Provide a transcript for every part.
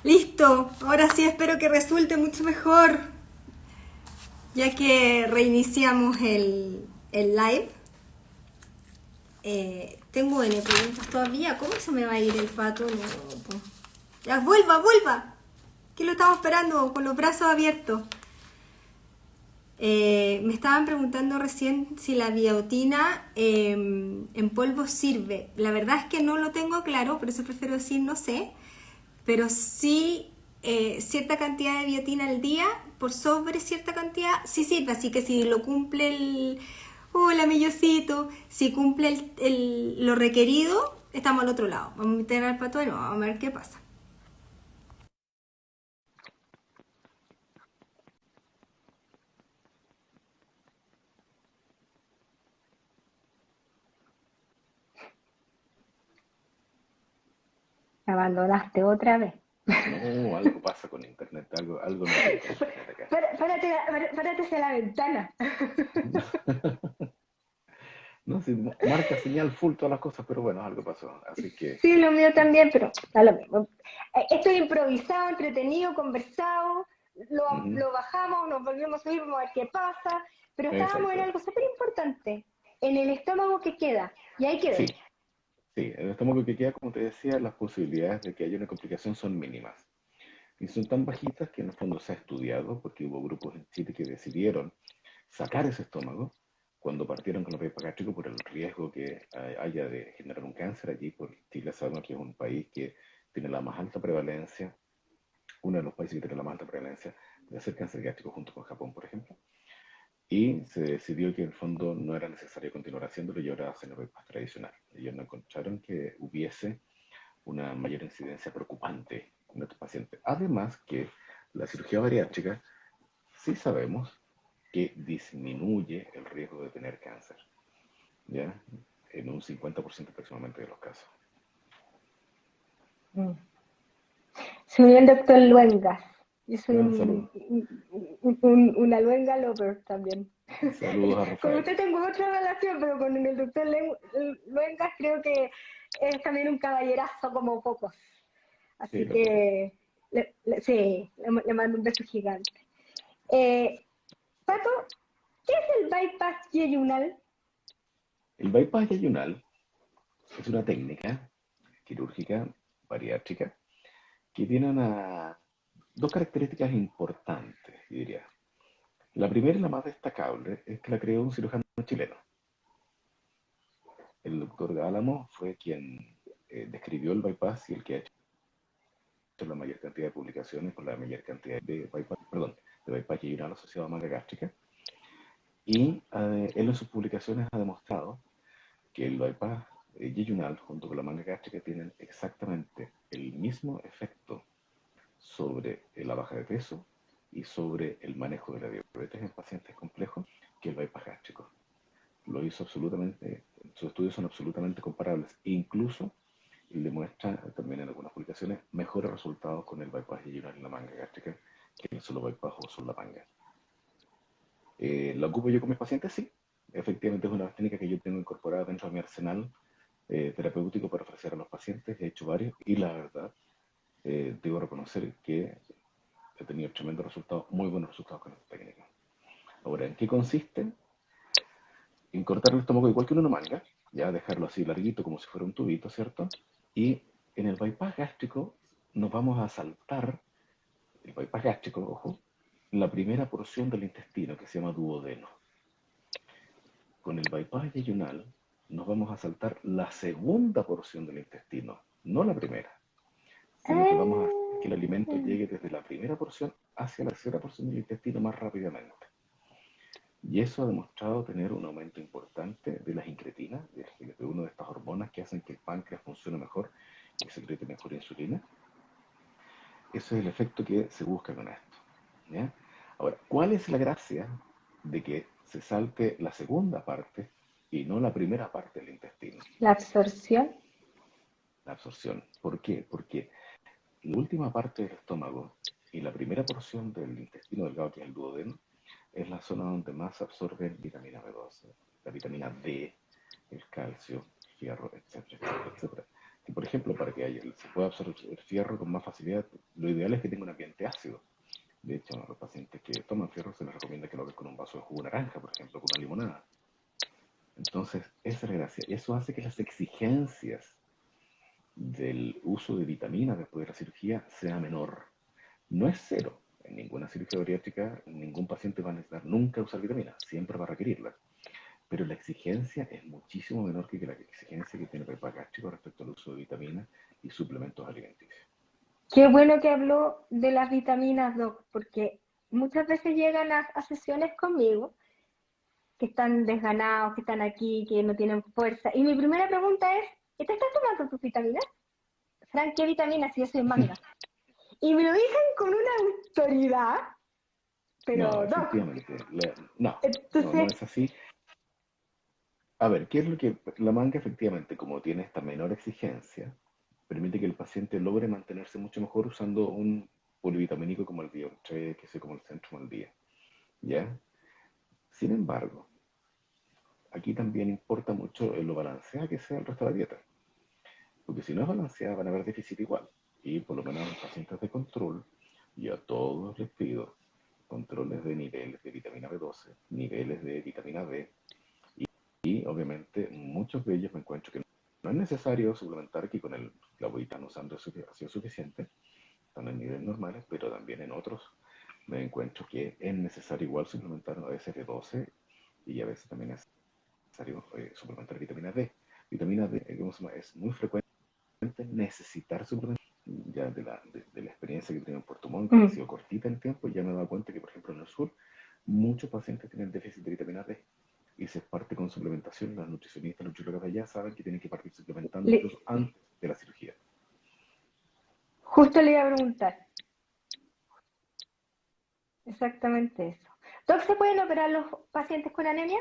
Listo, ahora sí espero que resulte mucho mejor, ya que reiniciamos el live. Tengo N preguntas todavía. ¿Cómo se me va a ir el pato? No, po. Ya, vuelva, vuelva. ¿Qué lo estamos esperando con los brazos abiertos? Me estaban preguntando recién si la biotina en polvo sirve. La verdad es que no lo tengo claro, por eso prefiero decir no sé. Pero sí cierta cantidad de biotina al día, por sobre cierta cantidad, sí sirve. Así que si lo cumple el... Hola, mellocito. Si cumple lo requerido, estamos al otro lado. Vamos a meter al pato de nuevo, vamos a ver qué pasa. Me abandonaste otra vez. No, algo pasa con internet, algo no quiere con internet acá. Párate hacia la ventana. No, si marca señal full todas las cosas, pero bueno, algo pasó. Así que, Sí, lo mío también, pero da lo mismo. Esto es improvisado, entretenido, conversado. ujú, Lo bajamos, nos volvemos a subir, vamos a ver qué pasa. Pero estábamos en exacto. algo súper importante, en el estómago que queda. Y ahí quedé. Sí, sí, en el estómago que queda, como te decía, las posibilidades de que haya una complicación son mínimas. Y son tan bajitas que en el fondo se ha estudiado, porque hubo grupos en Chile que decidieron sacar ese estómago cuando partieron con el bypass gástrico por el riesgo que haya de generar un cáncer allí, porque Chile sabemos que es un país que tiene la más alta prevalencia, uno de los países que tiene la más alta prevalencia de hacer cáncer gástrico junto con Japón, por ejemplo. Y se decidió que en el fondo no era necesario continuar haciéndolo y ahora hacen el bypass tradicional. Ellos no encontraron que hubiese una mayor incidencia preocupante en estos pacientes. Además que la cirugía bariátrica sí sabemos que disminuye el riesgo de tener cáncer, ¿ya? En un 50% aproximadamente de los casos. Mm. Se unió el doctor Luengas. Yo soy Ah, salud. una luenga lover también. Saludos a Con Rafael. usted tengo otra relación, pero con el doctor Luengas creo que es también un caballerazo como pocos. Sí, Así lo creo. que sí, le mando un beso gigante. Eh, Pato, ¿qué es el bypass yeyunal? El bypass yayunal es una técnica quirúrgica bariátrica que tiene dos características importantes, yo diría. La primera y la más destacable es que la creó un cirujano chileno. El doctor Álamo fue quien describió el bypass y el que ha hecho la mayor cantidad de publicaciones con la mayor cantidad de bypass, perdón, de bypass yeyunal asociado a manga gástrica. Y él en sus publicaciones ha demostrado que el bypass yeyunal junto con la manga gástrica tienen exactamente el mismo efecto sobre la baja de peso y sobre el manejo de la diabetes en pacientes complejos que el bypass gástrico. Lo hizo absolutamente, sus estudios son absolutamente comparables e incluso demuestra también en algunas publicaciones mejores resultados con el bypass yeyunal en la manga gástrica que el solo bypass o solo la manga. ¿La ocupo yo con mis pacientes? Sí. Efectivamente es una técnica que yo tengo incorporada dentro de mi arsenal terapéutico para ofrecer a los pacientes. He hecho varios y la verdad, debo reconocer que he tenido tremendos resultados, muy buenos resultados con esta técnica. Ahora, ¿en qué consiste? En cortar el estómago igual que en una manga, ya dejarlo así larguito como si fuera un tubito, ¿cierto? Y en el bypass gástrico nos vamos a saltar, el bypass gástrico, ojo, la primera porción del intestino que se llama duodeno. Con el bypass yeyunal nos vamos a saltar la segunda porción del intestino, no la primera, sino que vamos a hacer que el alimento Ah, llegue desde la primera porción hacia la tercera porción del intestino más rápidamente. Y eso ha demostrado tener un aumento importante de las incretinas, de una de estas hormonas que hacen que el páncreas funcione mejor y secrete mejor insulina. Ese es el efecto que se busca con esto, ¿ya? Ahora, ¿cuál es la gracia de que se salte la segunda parte y no la primera parte del intestino? la absorción. La absorción. ¿Por qué? Porque la última parte del estómago y la primera porción del intestino delgado, que es el duodeno, es la zona donde más se absorbe vitamina B12, la vitamina D, el calcio, el hierro, etcétera, etcétera, etcétera. que, por ejemplo, para que se pueda absorber fierro con más facilidad, lo ideal es que tenga un ambiente ácido. De hecho, a los pacientes que toman fierro se les recomienda que lo hagan con un vaso de jugo de naranja, por ejemplo, con una limonada. Entonces, esa es la gracia. Eso hace que las exigencias del uso de vitaminas después de la cirugía sea menor. No es cero. En ninguna cirugía bariátrica, ningún paciente va a necesitar nunca usar vitaminas, siempre va a requerirlas. Pero la exigencia es muchísimo menor que la exigencia que tiene el bypass gástrico respecto al uso de vitaminas y suplementos alimenticios. Qué bueno que habló de las vitaminas, Doc, porque muchas veces llegan a sesiones conmigo que están desganados, que están aquí, que no tienen fuerza. Y mi primera pregunta es, ¿te estás tomando tus vitaminas? Fran, ¿qué vitaminas? Si yo soy manga. Y me lo dicen con una autoridad, No, pero Doc, efectivamente. No, no entonces, es así. A ver, ¿qué es lo que la manga efectivamente, como tiene esta menor exigencia, permite que el paciente logre mantenerse mucho mejor usando un polivitamínico como el Bio3, que sea como el Centrum al día, ¿ya? Sin embargo, aquí también importa mucho lo balanceada que sea el resto de la dieta, porque si no es balanceada van a haber déficit igual, y por lo menos en los pacientes de control, yo a todos les pido controles de niveles de vitamina B12, niveles de vitamina D, y obviamente muchos de ellos me encuentro que no es necesario suplementar, que con el clavoitano usando ha sido suficiente, están en niveles normales, pero también en otros me encuentro que es necesario igual suplementar a veces B12 y a veces también es necesario suplementar vitamina D. Vitamina D, es muy frecuente necesitar suplementar. Ya de la experiencia que he tenido en Puerto Montt, que ha sido cortita en tiempo, ya me he dado cuenta que, por ejemplo, en el sur, muchos pacientes tienen déficit de vitamina D y se parte con suplementación. Los nutricionistas, los nutriólogos de allá saben que tienen que partir suplementando incluso antes de la cirugía. justo le iba a preguntar exactamente eso. Doc, ¿se pueden operar los pacientes con anemia?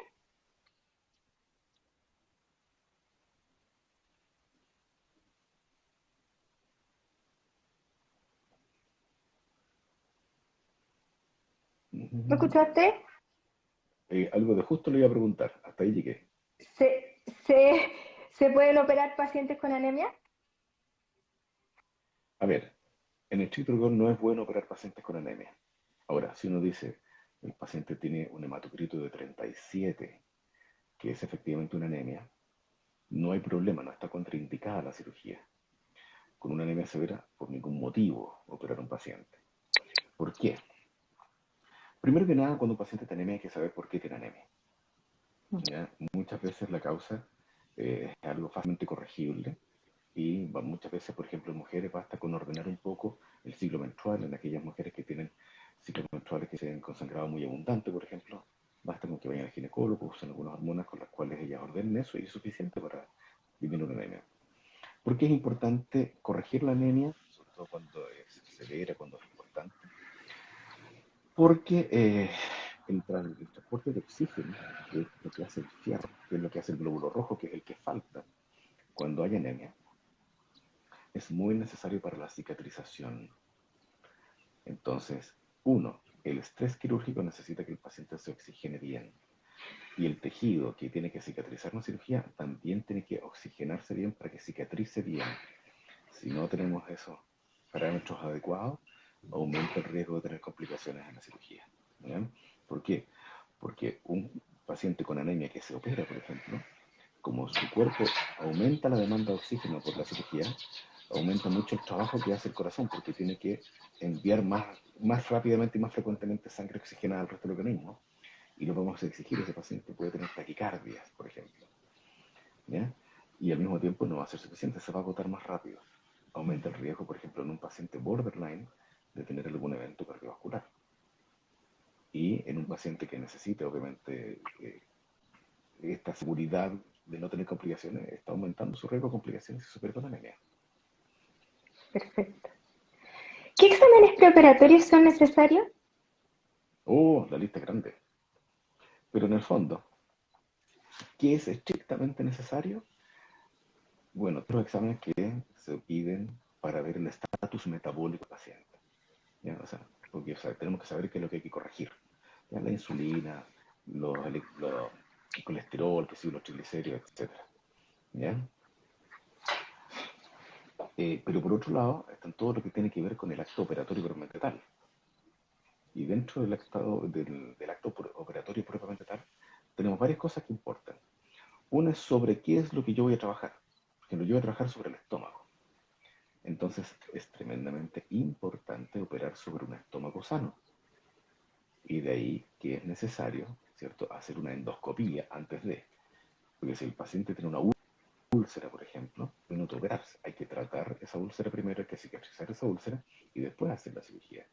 ¿Me escuchaste? Algo de justo le iba a preguntar, hasta ahí llegué. ¿Se, se, ¿Se pueden operar pacientes con anemia? A ver, en estricto rigor no es bueno operar pacientes con anemia. Ahora, si uno dice el paciente tiene un hematocrito de 37, que es efectivamente una anemia, no hay problema, no está contraindicada la cirugía. Con una anemia severa, por ningún motivo, operar a un paciente. ¿Por qué? Primero que nada, cuando un paciente tiene anemia hay que saber por qué tiene anemia. ¿Ya? Muchas veces la causa es algo fácilmente corregible y muchas veces, por ejemplo, en mujeres basta con ordenar un poco el ciclo menstrual. En aquellas mujeres que tienen ciclos menstruales que se ven con sangrado muy abundante, por ejemplo, basta con que vayan al ginecólogo, usen algunas hormonas con las cuales ellas ordenen eso y es suficiente para disminuir la anemia. ¿Por qué es importante corregir la anemia? Sobre todo cuando es severa, cuando es importante. Porque el transporte de oxígeno, que es lo que hace el fierro, que es lo que hace el glóbulo rojo, que es el que falta cuando hay anemia, es muy necesario para la cicatrización. Entonces, uno, el estrés quirúrgico necesita que el paciente se oxigene bien. Y el tejido que tiene que cicatrizar una cirugía también tiene que oxigenarse bien para que cicatrice bien. Si no tenemos esos parámetros adecuados, aumenta el riesgo de tener complicaciones en la cirugía. ¿Ya? ¿Por qué? Porque un paciente con anemia que se opera, por ejemplo, como su cuerpo aumenta la demanda de oxígeno por la cirugía, aumenta mucho el trabajo que hace el corazón porque tiene que enviar más rápidamente y más frecuentemente sangre oxigenada al resto del organismo. Y lo vamos a exigir, ese paciente puede tener taquicardias, por ejemplo. ¿Ya? Y al mismo tiempo no va a ser suficiente, se va a agotar más rápido. Aumenta el riesgo, por ejemplo, en un paciente borderline de tener algún evento cardiovascular. Y en un paciente que necesite, obviamente, esta seguridad de no tener complicaciones, está aumentando su riesgo de complicaciones y su peritoneia. Perfecto. ¿Qué exámenes preoperatorios son necesarios? Oh, la lista es grande. Pero en el fondo, ¿qué es estrictamente necesario? Bueno, otros exámenes que se piden para ver el estatus metabólico del paciente. ¿Ya? O sea, porque tenemos que saber qué es lo que hay que corregir. ¿Ya? La insulina, el colesterol, que sí, los triglicéridos, etc. ¿Ya? Pero por otro lado, está todo lo que tiene que ver con el acto operatorio propiamente tal. Y dentro del acto operatorio propiamente tal, tenemos varias cosas que importan. Una es sobre qué es lo que yo voy a trabajar. Por ejemplo, yo voy a trabajar sobre el estómago. Entonces es tremendamente importante operar sobre un estómago sano. Y de ahí que es necesario, ¿cierto?, hacer una endoscopía antes de. Porque si el paciente tiene una úlcera, por ejemplo, no hay que operarse. Hay que tratar esa úlcera primero, hay que cicatrizar esa úlcera y después hacer la cirugía.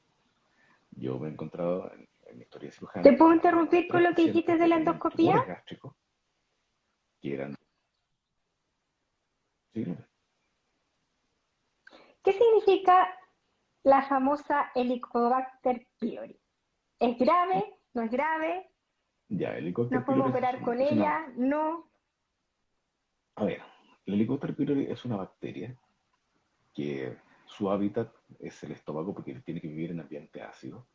Yo me he encontrado en mi historia de ¿Te cirujano puedo con al menos interrumpir con 3 lo que dijiste pacientes de que la tenían endoscopía? tumores gástricos que eran. Sí, ¿Qué significa la famosa Helicobacter pylori? ¿Es grave? ¿No es grave? ya, el ¿Nos Helicobacter podemos pylori operar con es una. ella? ¿No? A ver, el Helicobacter pylori es una bacteria que su hábitat es el estómago porque tiene que vivir en ambiente ácido,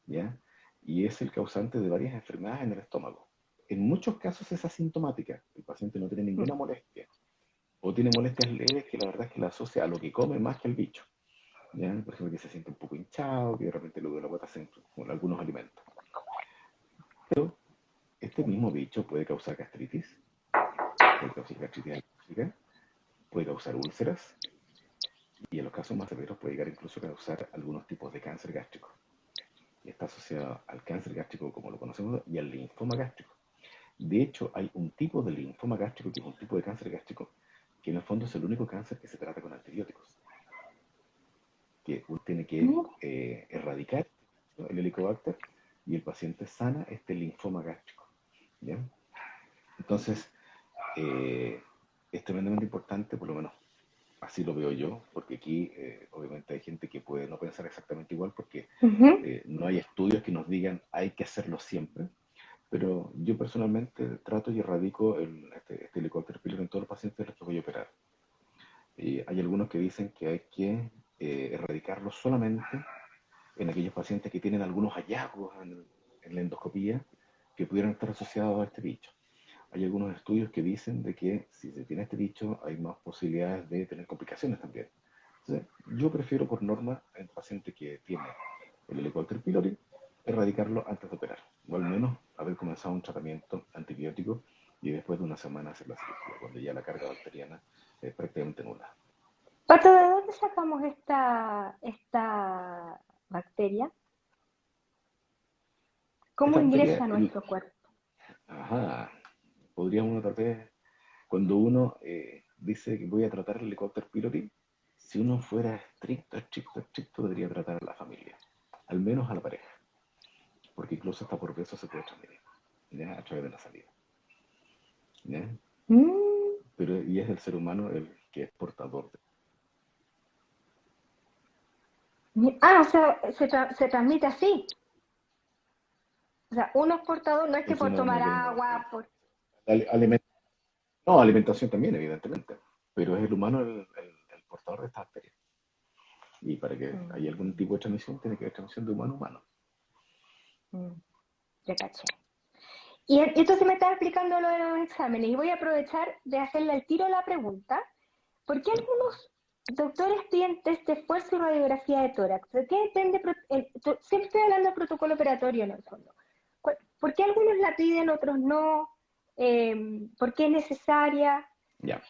¿ya? Y es el causante de varias enfermedades en el estómago. En muchos casos es asintomática, el paciente no tiene ninguna molestia, o tiene molestias leves que la verdad es que la asocia a lo que come más que al bicho, ¿ya? Por ejemplo, que se siente un poco hinchado, que de repente luego de la guata se con algunos alimentos. Pero este mismo bicho puede causar gastritis, puede causar gastritis alérgica, puede causar úlceras, y en los casos más severos puede llegar incluso a causar algunos tipos de cáncer gástrico. Y está asociado al cáncer gástrico como lo conocemos y al linfoma gástrico. De hecho, hay un tipo de linfoma gástrico que es un tipo de cáncer gástrico que en el fondo es el único cáncer que se trata con antibióticos, que uno tiene que Mira. erradicar el helicobacter y el paciente sana este linfoma gástrico. ¿Bien? Entonces, es tremendamente importante, por lo menos así lo veo yo, porque aquí obviamente hay gente que puede no pensar exactamente igual porque Ujú. no hay estudios que nos digan hay que hacerlo siempre, pero yo personalmente trato y erradico este Helicobacter pylori en todos los pacientes de los que voy a operar. Hay algunos que dicen que hay que erradicarlo solamente en aquellos pacientes que tienen algunos hallazgos en la endoscopía que pudieran estar asociados a este bicho. Hay algunos estudios que dicen de que si se tiene este bicho hay más posibilidades de tener complicaciones también. Entonces, yo prefiero por norma en paciente que tiene el Helicobacter pylori erradicarlo antes de operar, o al menos haber comenzado un tratamiento antibiótico y después de una semana hacer la cirugía, cuando ya la carga bacteriana es prácticamente nula. Pato, ¿de dónde sacamos esta bacteria? ¿Cómo Esta ingresa bacteria, a nuestro cuerpo? ajá, podría uno tal vez, cuando uno dice que voy a tratar el Helicobacter pylori, si uno fuera estricto, estricto, estricto, debería tratar a la familia, al menos a la pareja, porque incluso hasta por beso se puede transmitir, ¿ya? A través de la salida, ¿ya? Mm. Pero, y es el ser humano el que es portador de. Ah, o sea, se transmite así. O sea, uno es portador, no es que Es por una tomar manera agua, por... de no, alimentación también, evidentemente, pero es el humano el portador de esta bacteria. Y para que haya algún Mm, tipo de transmisión, tiene que haber transmisión de humano a humano. mm, ya caché. Y entonces me estaba explicando lo de los exámenes y voy a aprovechar de hacerle al tiro la pregunta. ¿Por qué ¿Ya? algunos doctores piden test de esfuerzo y radiografía de tórax? ¿De qué depende? Siempre estoy hablando de protocolo operatorio en el fondo. ¿Por qué algunos la piden, otros no? ¿Por qué es necesaria? Ya,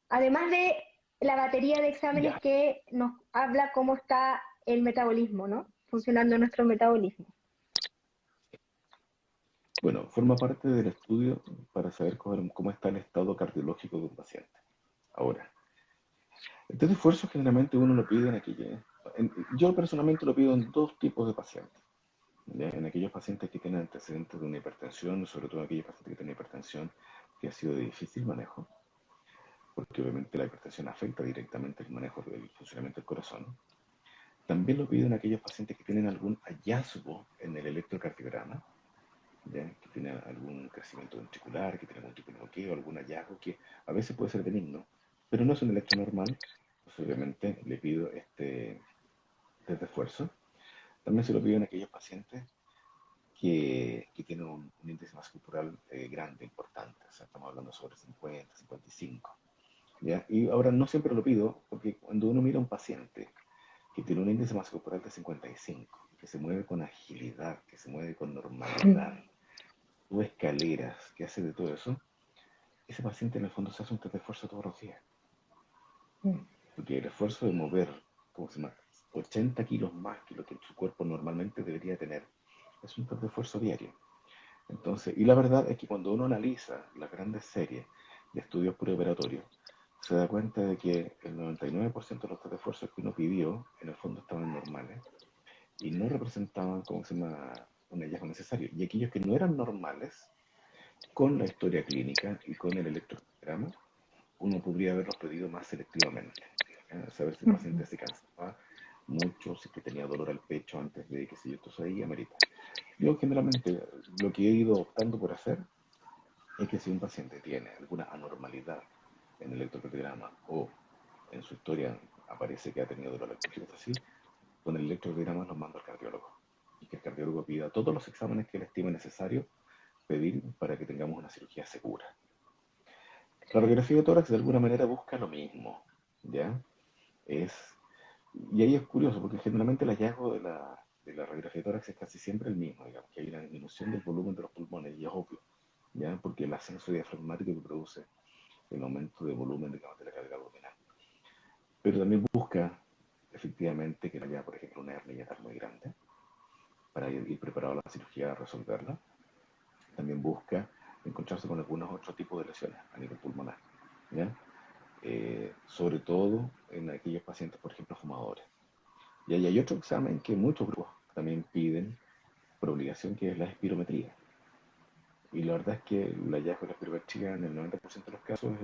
Además de la batería de exámenes ya. que nos habla cómo está el metabolismo, ¿no? Funcionando nuestro metabolismo. Bueno, forma parte del estudio para saber cómo está el estado cardiológico de un paciente. Ahora, este esfuerzo generalmente uno lo pide yo personalmente lo pido en dos tipos de pacientes. ¿Ya? En aquellos pacientes que tienen antecedentes de una hipertensión, sobre todo en aquellos pacientes que tienen hipertensión que ha sido de difícil manejo, porque obviamente la hipertensión afecta directamente el manejo del funcionamiento del corazón. También lo pido en aquellos pacientes que tienen algún hallazgo en el electrocardiograma, ¿ya? Que tienen algún crecimiento ventricular, que tienen algún tipo de bloqueo, algún hallazgo que a veces puede ser benigno, pero no es un electro normal, pues obviamente le pido este esfuerzo. También se lo pido en aquellos pacientes que tienen un índice masa corporal grande, importante, o sea, estamos hablando sobre 50, 55. ¿ya? Y ahora no siempre lo pido, porque cuando uno mira a un paciente que tiene un índice masa corporal de 55, que se mueve con agilidad, que se mueve con normalidad, sube escaleras, que hace de todo eso, ese paciente en el fondo se hace un test de esfuerzo todos los días. Porque el esfuerzo de mover, ¿cómo se llama? 80 kilos más que lo que su cuerpo normalmente debería tener, es un test de esfuerzo diario. Entonces, y la verdad es que cuando uno analiza las grandes series de estudios preoperatorios, se da cuenta de que el 99% de los test de esfuerzo que uno pidió, en el fondo estaban normales y no representaban, ¿cómo se llama?, un hallazgo necesario. Y aquellos que no eran normales, con la historia clínica y con el electrocardiograma, uno podría haberlos pedido más selectivamente. Saber si el paciente se cansaba mucho, si que tenía dolor al pecho antes de que se yo, entonces ahí amerita. Yo generalmente lo que he ido optando por hacer es que si un paciente tiene alguna anormalidad en el electrocardiograma o en su historia aparece que ha tenido dolor al pecho, así, con el electrocardiograma los mando al cardiólogo y que el cardiólogo pida todos los exámenes que él estime necesario pedir para que tengamos una cirugía segura. La radiografía de tórax de alguna manera busca lo mismo, ¿ya? Es, y ahí es curioso porque generalmente el hallazgo de la radiografía de tórax es casi siempre el mismo, digamos, que hay una disminución del volumen de los pulmones y es obvio, ¿ya? Porque el ascenso diafragmático que produce el aumento de volumen, digamos, de la carga abdominal. Pero también busca efectivamente que no haya, por ejemplo, una hernia yatal muy grande para ir preparado a la cirugía a resolverla. También busca encontrarse con algunos otros tipos de lesiones a nivel pulmonar, ¿ya? Sobre todo en aquellos pacientes, por ejemplo, fumadores. Y ahí hay otro examen que muchos grupos también piden por obligación, que es la espirometría. Y la verdad es que el hallazgo de la espirometría en el 90% de los casos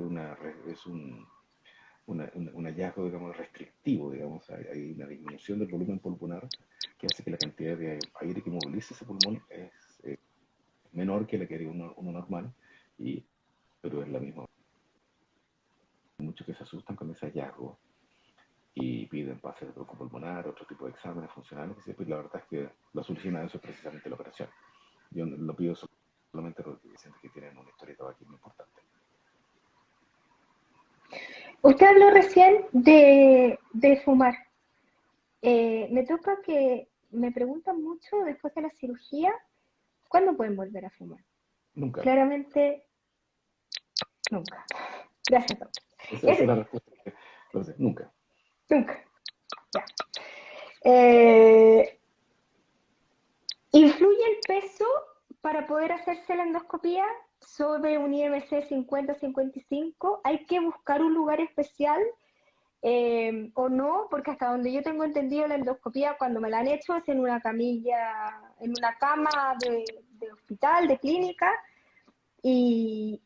es un hallazgo, digamos, restrictivo, digamos, hay una disminución del volumen pulmonar que hace que la cantidad de aire que moviliza ese pulmón es menor que la que haría uno normal, pero es la misma. Muchos que se asustan con ese hallazgo y piden pases de bloqueo pulmonar, otro tipo de exámenes funcionales, y la verdad es que la solución a eso es precisamente la operación. Yo lo pido solamente a los pacientes que tienen una historia tabaquismo importante. Usted habló recién de fumar. Me toca que me preguntan mucho después de la cirugía, ¿cuándo pueden volver a fumar? Nunca. Claramente, nunca. Gracias, doctor. Esa es la respuesta. Entonces, nunca. Nunca. Ya. ¿Influye el peso para poder hacerse la endoscopía sobre un IMC 50-55? ¿Hay que buscar un lugar especial o no? Porque hasta donde yo tengo entendido, la endoscopía cuando me la han hecho es en una camilla, en una cama de hospital, de clínica, y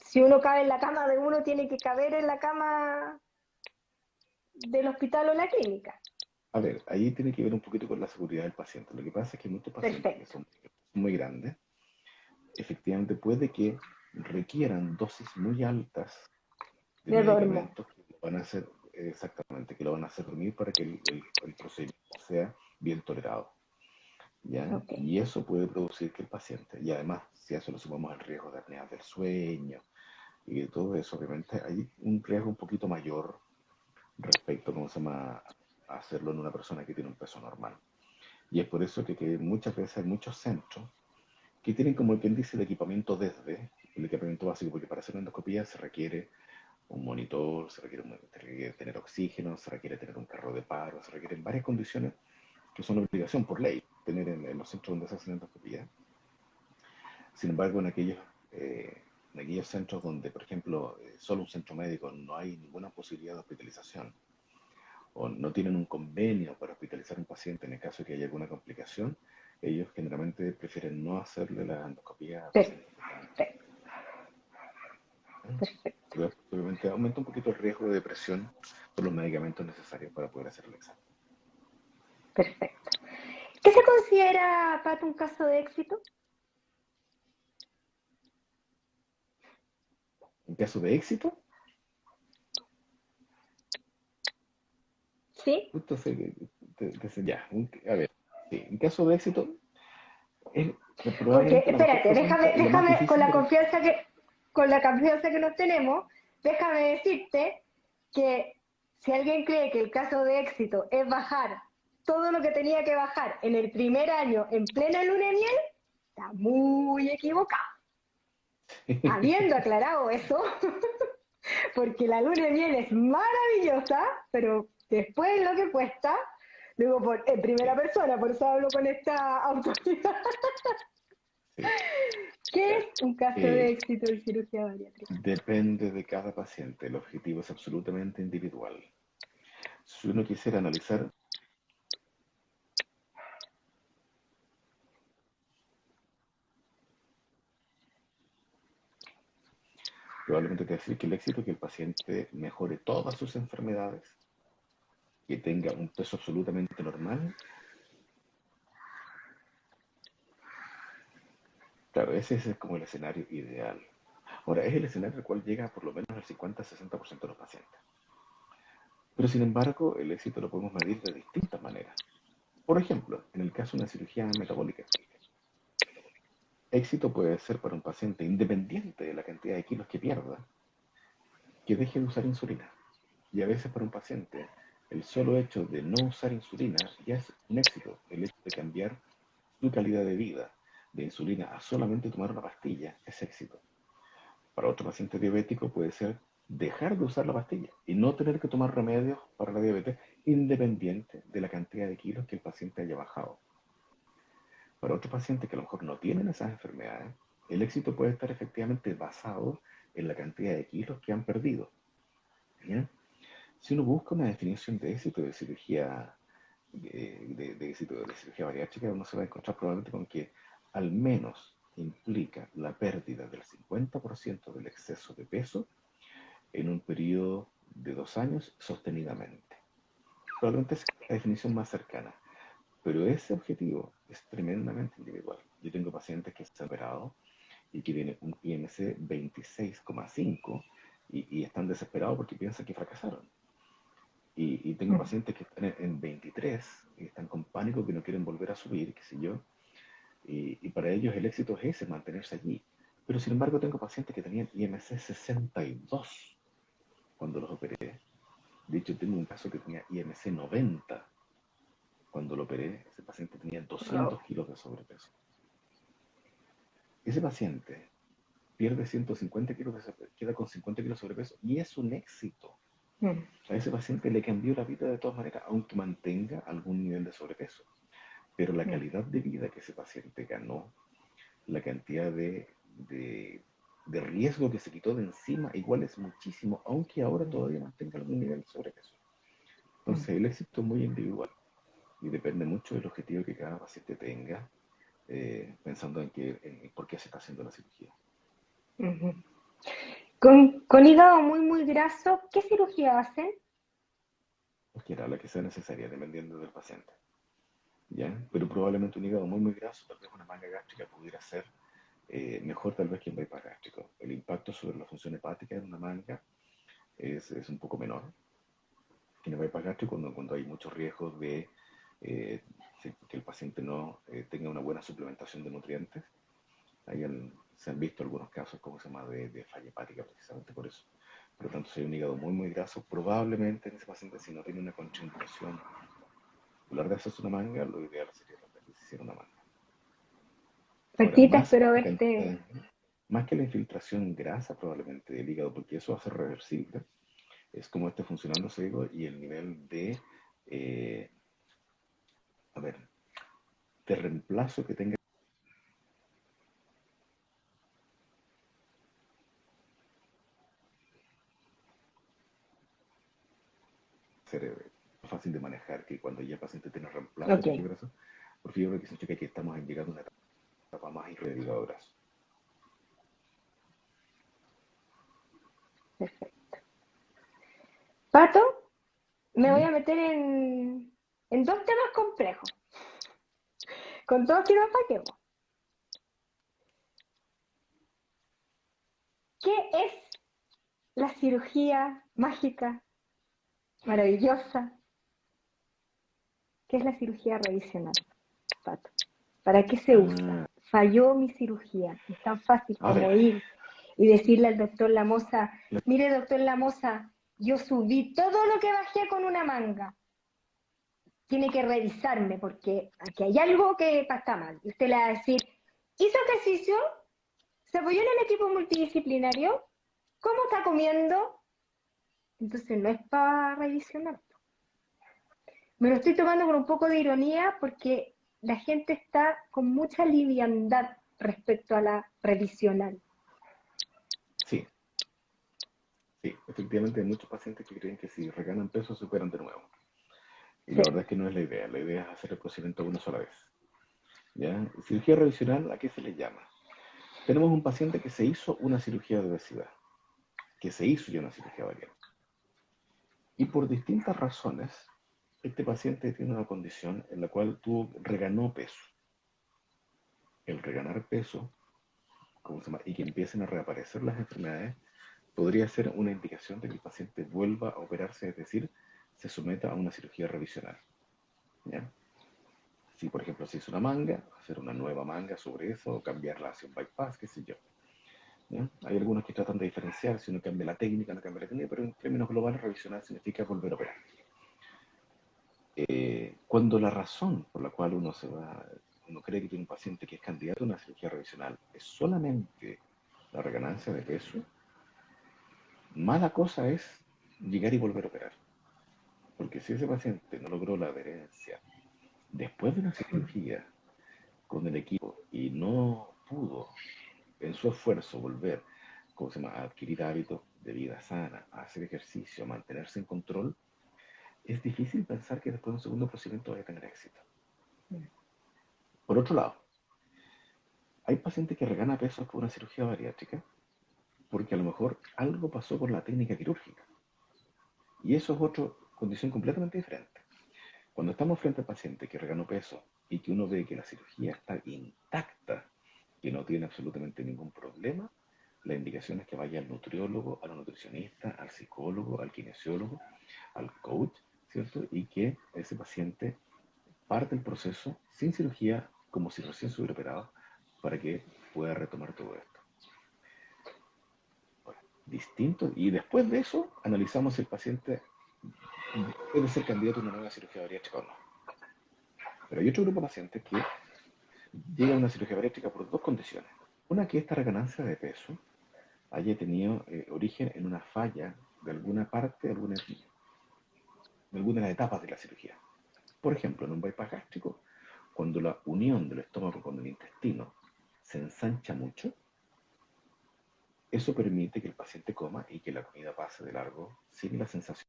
si uno cabe en la cama de uno, tiene que caber en la cama del hospital o la clínica. A ver, ahí tiene que ver un poquito con la seguridad del paciente. Lo que pasa es que muchos pacientes que Perfecto. son muy grandes, efectivamente puede que requieran dosis muy altas de Me duermo. medicamentos que lo van a hacer, exactamente, que lo van a hacer dormir para que el procedimiento sea bien tolerado, ¿ya? Okay. Y eso puede producir que el paciente, y además, si a eso le sumamos el riesgo de apnea del sueño y de todo eso, obviamente hay un riesgo un poquito mayor respecto, ¿cómo se llama?, a hacerlo en una persona que tiene un peso normal. Y es por eso que muchas veces hay muchos centros que tienen como el que dice el equipamiento el equipamiento básico, porque para hacer una endoscopía se requiere un monitor, se requiere tener oxígeno, se requiere tener un carro de paro, se requieren varias condiciones que son obligación por ley tener en los centros donde se hacen endoscopía. Sin embargo, en aquellos centros donde, por ejemplo, solo un centro médico no hay ninguna posibilidad de hospitalización o no tienen un convenio para hospitalizar a un paciente en el caso de que haya alguna complicación, ellos generalmente prefieren no hacerle la endoscopía a pacientes que están. Perfecto. Pero obviamente aumenta un poquito el riesgo de depresión por los medicamentos necesarios para poder hacer el examen. Perfecto. ¿Qué se considera, Pat, un caso de éxito? En caso de éxito, Sí. justo ya, a ver, sí, en caso de éxito, es Porque, probablemente la mejor espérate, pregunta y la más déjame difícil de con la confianza que nos tenemos, déjame decirte que si alguien cree que el caso de éxito es bajar todo lo que tenía que bajar en el primer año en plena luna de miel, está muy equivocado. Habiendo aclarado eso, porque la luna de miel es maravillosa, pero después lo que cuesta, digo en primera persona, por eso hablo con esta autoridad. Sí. ¿Qué es un caso de Eh, éxito en cirugía bariátrica? Depende de cada paciente, el objetivo es absolutamente individual. Si uno quisiera analizar, probablemente te decir que el éxito es que el paciente mejore todas sus enfermedades, que tenga un peso absolutamente normal. Claro, ese es como el escenario ideal. Ahora, es el escenario al cual llega por lo menos el 50-60% de los pacientes. Pero sin embargo, el éxito lo podemos medir de distintas maneras. Por ejemplo, en el caso de una cirugía metabólica, éxito puede ser para un paciente independiente de la cantidad de kilos que pierda, que deje de usar insulina. Y a veces para un paciente, el solo hecho de no usar insulina ya es un éxito. El hecho de cambiar su calidad de vida de insulina a solamente tomar una pastilla es éxito. Para otro paciente diabético puede ser dejar de usar la pastilla y no tener que tomar remedios para la diabetes independiente de la cantidad de kilos que el paciente haya bajado. Para otros pacientes que a lo mejor no tienen esas enfermedades, el éxito puede estar efectivamente basado en la cantidad de kilos que han perdido. ¿Bien? Si uno busca una definición de éxito de cirugía, de éxito de cirugía bariátrica, uno se va a encontrar probablemente con que al menos implica la pérdida del 50% del exceso de peso en un periodo de 2 años sostenidamente. Probablemente es la definición más cercana, pero ese objetivo es tremendamente individual. Yo tengo pacientes que se han operado y que tienen un IMC 26,5 y están desesperados porque piensan que fracasaron. Y tengo pacientes que están en 23 y están con pánico que no quieren volver a subir, qué sé yo. Y para ellos el éxito es ese, mantenerse allí. Pero sin embargo tengo pacientes que tenían IMC 62 cuando los operé. De hecho, tengo un caso que tenía IMC 90 cuando lo operé. Ese paciente tenía 200 kilos de sobrepeso. Ese paciente pierde 150 kilos, queda con 50 kilos de sobrepeso y es un éxito. A ese paciente le cambió la vida de todas maneras, aunque mantenga algún nivel de sobrepeso. Pero la calidad de vida que ese paciente ganó, la cantidad de riesgo que se quitó de encima, igual es muchísimo, aunque ahora todavía mantenga algún nivel de sobrepeso. Entonces, el éxito es muy individual y depende mucho del objetivo que cada paciente tenga, pensando en por qué se está haciendo la cirugía. Con hígado muy, muy graso, ¿qué cirugía hacen? Porque era la que sea necesaria, dependiendo del paciente. ¿Ya? Pero probablemente un hígado muy, muy graso, tal vez una manga gástrica pudiera ser mejor tal vez que un bypass gástrico. El impacto sobre la función hepática en una manga es un poco menor que en el bypass gástrico cuando hay muchos riesgos de eh, que el paciente no tenga una buena suplementación de nutrientes. Se han visto algunos casos, como se llama, de falla hepática precisamente por eso. Por lo tanto, si hay un hígado muy, muy graso, probablemente en ese paciente, si no tiene una concentración regular de hacerse una manga, lo ideal sería que se hiciera una manga. Ahora, Patita, espero verte. más que la infiltración grasa probablemente del hígado, porque eso va a ser reversible, es cómo esté funcionando ese hígado y el nivel eh, a ver, de reemplazo que tenga el cerebro. Es fácil de manejar que cuando ya el paciente tiene reemplazo de Ok, tejido graso, por fin yo creo que significa que estamos llegando a una etapa más irreversible del hígado graso. perfecto. Pato, me voy ¿Mm? a meter en dos temas complejos. Con todos que nos paquemos. ¿Qué es la cirugía mágica, maravillosa? ¿Qué es la cirugía revisional, Pato? ¿Para qué se usa? Ah, Falló mi cirugía. Es tan fácil a ver, como ir y decirle al doctor Lamosa, mire doctor Lamosa, yo subí todo lo que bajé con una manga. Tiene que revisarme porque aquí hay algo que está mal. Y usted le va a decir, ¿hizo ejercicio? ¿Se apoyó en el equipo multidisciplinario? ¿Cómo está comiendo? Entonces no es para revisionar. Me lo estoy tomando con un poco de ironía porque la gente está con mucha liviandad respecto a la revisional. Sí, sí, efectivamente hay muchos pacientes que creen que si reganan peso se operan de nuevo. Y la Sí. verdad es que no es la idea es hacer el procedimiento una sola vez. ¿Ya? Cirugía revisional, ¿a qué se le llama? Tenemos un paciente que se hizo una cirugía de obesidad, que se hizo ya una cirugía bariátrica. Y por distintas razones, este paciente tiene una condición en la cual reganó peso. El reganar peso, ¿cómo se llama? Y que empiecen a reaparecer las enfermedades, podría ser una indicación de que el paciente vuelva a operarse, es decir, se someta a una cirugía revisional. ¿Ya? Si, por ejemplo, se hizo una manga, hacer una nueva manga sobre eso, o cambiarla hacia un bypass, qué sé yo. ¿Ya? Hay algunos que tratan de diferenciar si uno cambia la técnica, no cambia la técnica, pero en términos globales, revisionar significa volver a operar. Cuando la razón por la cual uno cree que tiene un paciente que es candidato a una cirugía revisional es solamente la reganancia de peso, mala cosa es llegar y volver a operar. Porque si ese paciente no logró la adherencia después de una cirugía con el equipo y no pudo en su esfuerzo volver, ¿cómo se llama?, a adquirir hábitos de vida sana, a hacer ejercicio, a mantenerse en control, es difícil pensar que después de un segundo procedimiento vaya a tener éxito. Por otro lado, hay pacientes que reganan peso por una cirugía bariátrica porque a lo mejor algo pasó con la técnica quirúrgica. Y eso es otra condición completamente diferente. Cuando estamos frente al paciente que reganó peso y que uno ve que la cirugía está intacta, que no tiene absolutamente ningún problema, la indicación es que vaya al nutriólogo, al nutricionista, al psicólogo, al kinesiólogo, al coach, ¿cierto? Y que ese paciente parte el proceso sin cirugía, como si recién se hubiera operado, para que pueda retomar todo esto. Bueno, distinto. Y después de eso, analizamos si el paciente puede ser candidato a una nueva cirugía bariátrica o no. Pero hay otro grupo de pacientes que llega a una cirugía bariátrica por dos condiciones. Una, que esta reganancia de peso haya tenido origen en una falla de alguna parte, de alguna de las etapas de la cirugía. Por ejemplo, en un bypass gástrico, cuando la unión del estómago con el intestino se ensancha mucho, eso permite que el paciente coma y que la comida pase de largo sin la sensación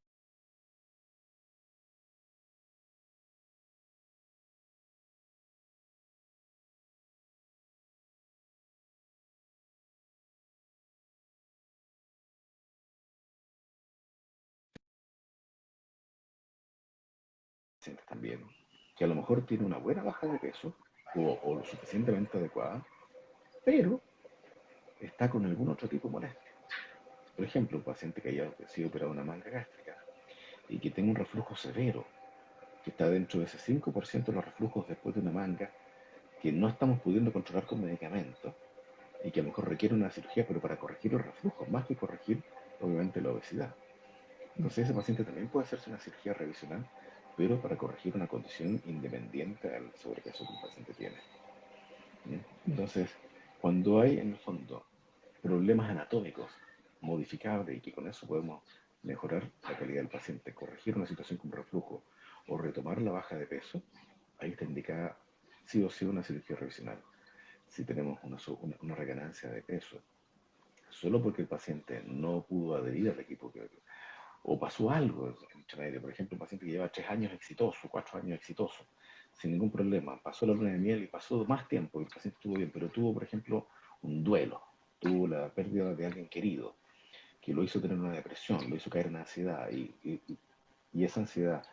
también, que a lo mejor tiene una buena baja de peso o lo suficientemente adecuada, pero está con algún otro tipo de molestia. Por ejemplo, un paciente que haya sido operado de una manga gástrica y que tenga un reflujo severo, que está dentro de ese 5% de los reflujos después de una manga, que no estamos pudiendo controlar con medicamentos y que a lo mejor requiere una cirugía, pero para corregir los reflujos, más que corregir, obviamente, la obesidad. Entonces ese paciente también puede hacerse una cirugía revisional, pero para corregir una condición independiente al sobrepeso que el paciente tiene. ¿Bien? Entonces, cuando hay en el fondo problemas anatómicos modificables y que con eso podemos mejorar la calidad del paciente, corregir una situación con reflujo o retomar la baja de peso, ahí está indicada sí o sí una cirugía revisional. Si tenemos una reganancia de peso, solo porque el paciente no pudo adherir al equipo o pasó algo entre medio, por ejemplo, un paciente que lleva 3 años exitoso, 4 años exitoso, sin ningún problema, pasó la luna de miel y pasó más tiempo y el paciente estuvo bien, pero tuvo, por ejemplo, un duelo, tuvo la pérdida de alguien querido, que lo hizo tener una depresión, lo hizo caer en ansiedad y esa ansiedad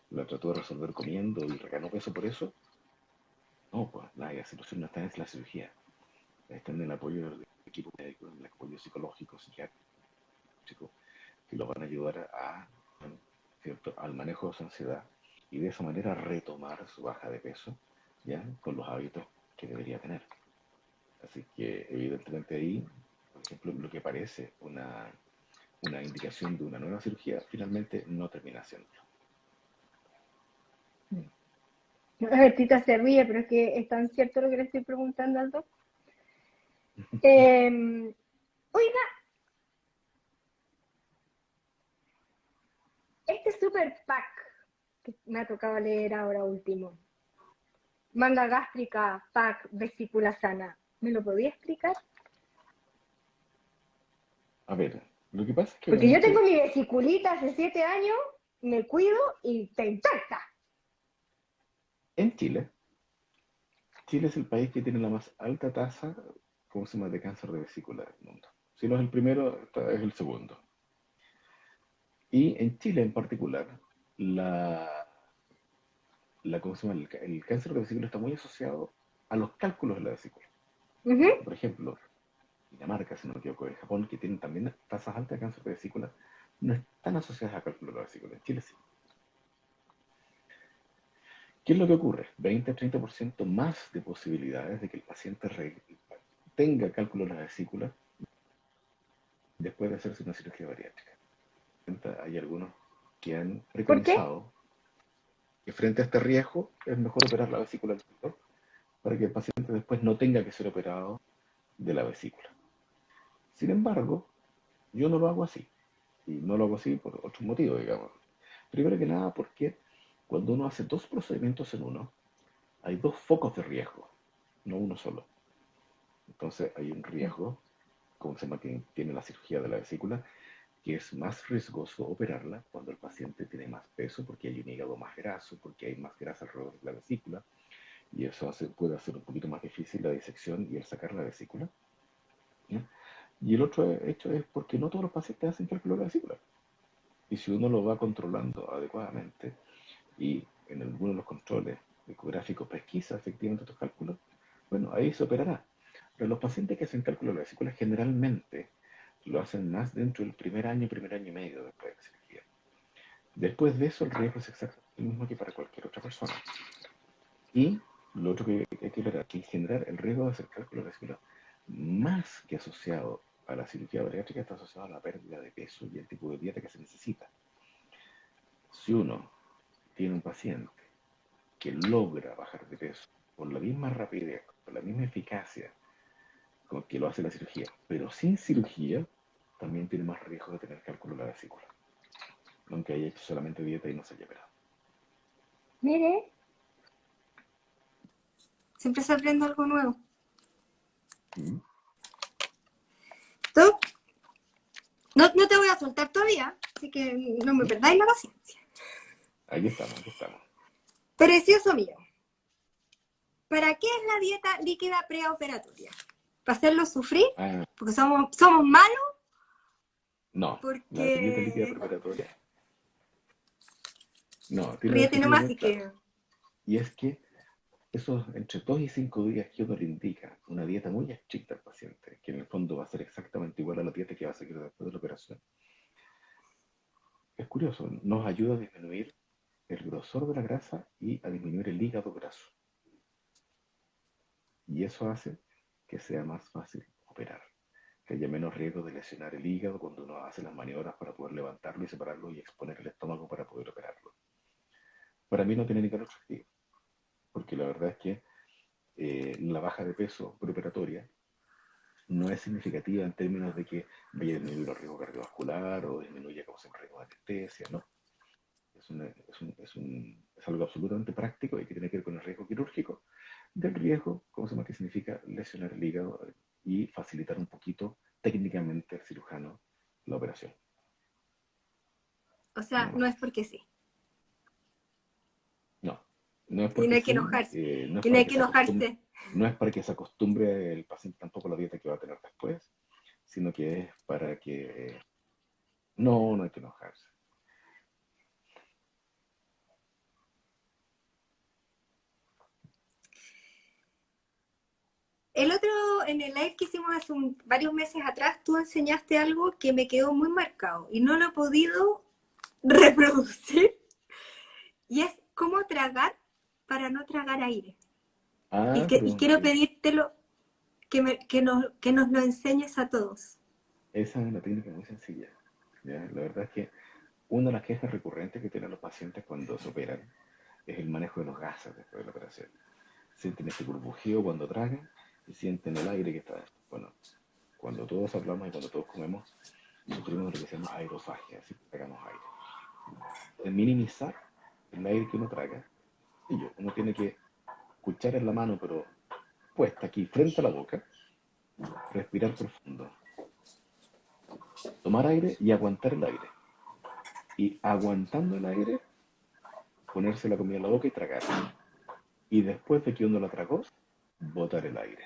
la trató de resolver comiendo y reganó peso por eso. No, pues la situación no está en la cirugía, está en el apoyo del equipo médico, en el apoyo psicológico, psiquiátrico, que lo van a ayudar ¿cierto?, al manejo de su ansiedad y de esa manera retomar su baja de peso, ¿ya?, con los hábitos que debería tener. Así que evidentemente ahí por ejemplo, lo que parece una indicación de una nueva cirugía, finalmente no termina siéndolo. Tita se ríe, pero es que es tan cierto lo que le estoy preguntando al doc. Oiga, este super pack que me ha tocado leer ahora último, manga gástrica, pack, vesícula sana, ¿me lo podía explicar? A ver, lo que pasa es que Porque yo tengo obviamente mi vesiculita hace 7 años, me cuido y te intacta. en Chile, Chile es el país que tiene la más alta tasa, ¿cómo se llama?, de cáncer de vesícula del mundo. Si no es el primero, es el segundo. Y en Chile en particular, ¿cómo se llama?, el cáncer de vesícula está muy asociado a los cálculos de la vesícula. Porque, por ejemplo, Dinamarca, si no me equivoco, y Japón, que tienen también tasas altas de cáncer de vesícula, no están asociadas a cálculos de la vesícula. En Chile sí. ¿Qué es lo que ocurre? 20-30% más de posibilidades de que el paciente tenga cálculo de la vesícula después de hacerse una cirugía bariátrica. Hay algunos que han ¿Por qué? preconizado que frente a este riesgo es mejor operar la vesícula anterior para que el paciente después no tenga que ser operado de la vesícula. Sin embargo, yo no lo hago así. Y no lo hago así por otros motivos, digamos. Primero que nada porque cuando uno hace dos procedimientos en uno, hay dos focos de riesgo, no uno solo. Entonces hay un riesgo, como se llama, que tiene la cirugía de la vesícula, que es más riesgoso operarla cuando el paciente tiene más peso, porque hay un hígado más graso, porque hay más grasa alrededor de la vesícula, y eso puede hacer un poquito más difícil la disección y el sacar la vesícula. ¿Ya? Y el otro hecho es porque no todos los pacientes hacen cálculo de la vesícula. Y si uno lo va controlando adecuadamente y en alguno de los controles ecográficos pesquisa efectivamente estos cálculos, bueno, ahí se operará. Pero los pacientes que hacen cálculo de la vesícula generalmente lo hacen más dentro del primer año y medio después de la cirugía. Después de eso el riesgo es exactamente el mismo que para cualquier otra persona. Y lo otro que hay que ver aquí, generar el riesgo de hacer cálculo de la vesícula más que asociado a la cirugía bariátrica está asociado a la pérdida de peso y el tipo de dieta que se necesita. Si uno tiene un paciente que logra bajar de peso con la misma rapidez, con la misma eficacia con que lo hace la cirugía, pero sin cirugía, también tiene más riesgo de tener cálculo de la vesícula, aunque haya hecho solamente dieta y no se haya operado. Mire, Siempre se aprende algo nuevo. ¿Mm? ¿Tú? No te voy a soltar todavía, así que no me perdáis la paciencia. Aquí estamos, aquí estamos. Precioso mío. ¿Para qué es la dieta líquida preoperatoria? ¿Para hacerlo sufrir? Ah, ¿Porque somos malos? no, la dieta líquida Porque... preparatoria. No, tiene un Ríete objetivo nomás muy y claro. que... Y es que esos entre 2 y 5 días que uno le indica una dieta muy estricta al paciente, que en el fondo va a ser exactamente igual a la dieta que va a seguir después de la operación, es curioso, nos ayuda a disminuir el grosor de la grasa y a disminuir el hígado graso. Y eso hace que sea más fácil operar, que haya menos riesgo de lesionar el hígado cuando uno hace las maniobras para poder levantarlo y separarlo y exponer el estómago para poder operarlo. Para mí no tiene ningún objetivo, porque la verdad es que la baja de peso preoperatoria no es significativa en términos de que vaya a disminuir el riesgo cardiovascular o disminuya causa un riesgo de anestesia, no. Es algo absolutamente práctico y que tiene que ver con el riesgo quirúrgico del riesgo, ¿cómo se llama? Que significa lesionar el hígado y facilitar un poquito técnicamente al cirujano la operación. O sea, No no más. es porque sí. No, no es Y no porque hay que sí, enojarse. no es Y no para hay que que se acostumbre, enojarse. no es para que se acostumbre el paciente tampoco a la dieta que va a tener después, sino que es para que no hay que enojarse. El otro, en el live que hicimos hace varios meses atrás, tú enseñaste algo que me quedó muy marcado y no lo he podido reproducir. Y es cómo tragar para no tragar aire. Ah, Y pero quiero sí. pedírtelo que nos lo enseñes a todos. Esa es una técnica muy sencilla. ¿Ya? La verdad es que una de las quejas recurrentes que tienen los pacientes cuando se operan es el manejo de los gases después de la operación. Sienten ese burbujeo cuando tragan y sienten el aire que está. Bueno, cuando todos hablamos y cuando todos comemos, sufrimos de lo que se llama aerofagia, así que tragamos aire. De minimizar el aire que uno traga, y uno tiene que cuchara en la mano, pero puesta aquí frente a la boca, respirar profundo, tomar aire y aguantar el aire. Y aguantando el aire, ponerse la comida en la boca y tragar. Y después de que uno la tragó, botar el aire.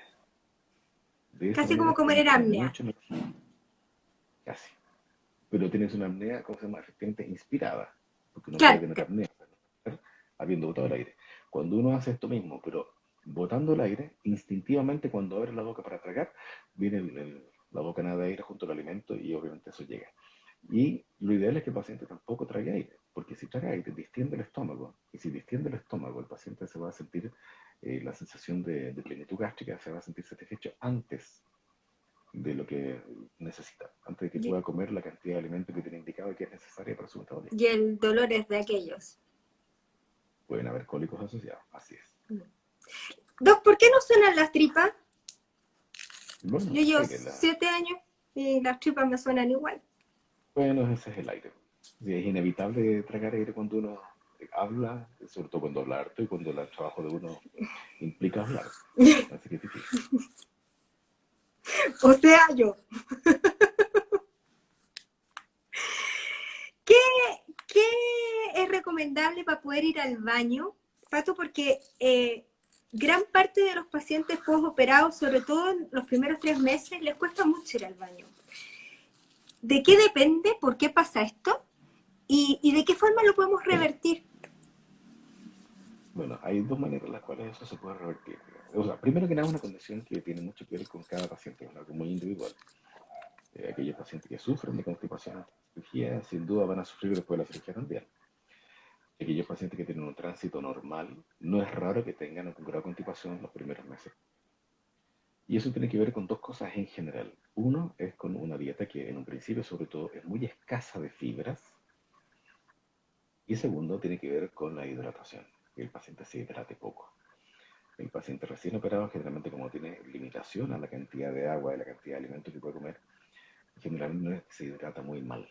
De esa Casi como manera comer en entra apnea. mucho mejor. Casi. Pero tienes una apnea, ¿cómo se llama? Efectivamente inspirada. Porque uno puede Claro, tener apnea habiendo botado el aire. Cuando uno hace esto mismo, pero botando el aire, instintivamente cuando abre la boca para tragar, viene la bocanada de aire junto al alimento y obviamente eso llega. Y lo ideal es que el paciente tampoco trague aire, porque si traga aire, distiende el estómago. Y si distiende el estómago, el paciente se va a sentir la sensación de plenitud gástrica, se va a sentir satisfecho antes de lo que necesita, antes de que y, pueda comer la cantidad de alimento que tiene indicado y que es necesaria para su metabolismo. y el dolor es de aquellos. Pueden haber cólicos asociados, así es. Doc, ¿por qué no suenan las tripas? Bueno, Yo llevo sé que 7 años y las tripas me suenan igual. bueno, ese es el aire. Sí, es inevitable tragar aire cuando uno habla, sobre todo cuando habla harto y cuando el trabajo de uno implica hablar. Así que es difícil. O sea, yo. ¿Qué, qué es recomendable para poder ir al baño, Pato? Porque gran parte de los pacientes postoperados, sobre todo en los primeros 3 meses, les cuesta mucho ir al baño. ¿De qué depende? ¿Por qué pasa esto? ¿Y de qué forma lo podemos revertir? Bueno, hay dos maneras en las cuales eso se puede revertir. O sea, primero que nada, es una condición que tiene mucho que ver con cada paciente, es algo muy individual. Aquellos pacientes que sufren de constipación ante la cirugía, sin duda van a sufrir después de la cirugía también. Aquellos pacientes que tienen un tránsito normal, no es raro que tengan un grado de constipación en los primeros meses. Y eso tiene que ver con dos cosas en general. Uno es con una dieta que en un principio sobre todo es muy escasa de fibras. Y segundo tiene que ver con la hidratación, que el paciente se hidrate poco. El paciente recién operado generalmente como tiene limitación a la cantidad de agua y la cantidad de alimentos que puede comer, generalmente se hidrata muy mal.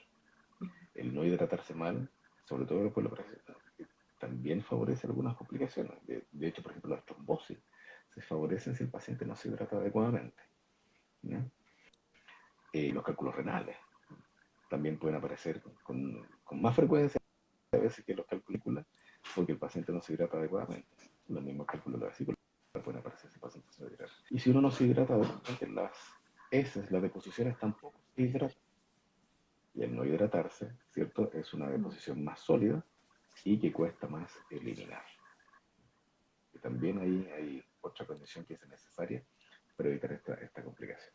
El no hidratarse mal, sobre todo después de la operación, también favorece algunas complicaciones. De hecho, por ejemplo, las trombosis se favorecen si el paciente no se hidrata adecuadamente. Los cálculos renales también pueden aparecer con más frecuencia a veces que los cálculos, porque el paciente no se hidrata adecuadamente. Los mismos cálculos de la vesícula pueden aparecer si el paciente se hidrata. Y si uno no se hidrata adecuadamente, las heces, las deposiciones tampoco se hidratan. Y el no hidratarse, ¿cierto? Es una deposición más sólida y que cuesta más eliminar. Y también ahí hay otra condición que es necesaria para evitar esta complicación.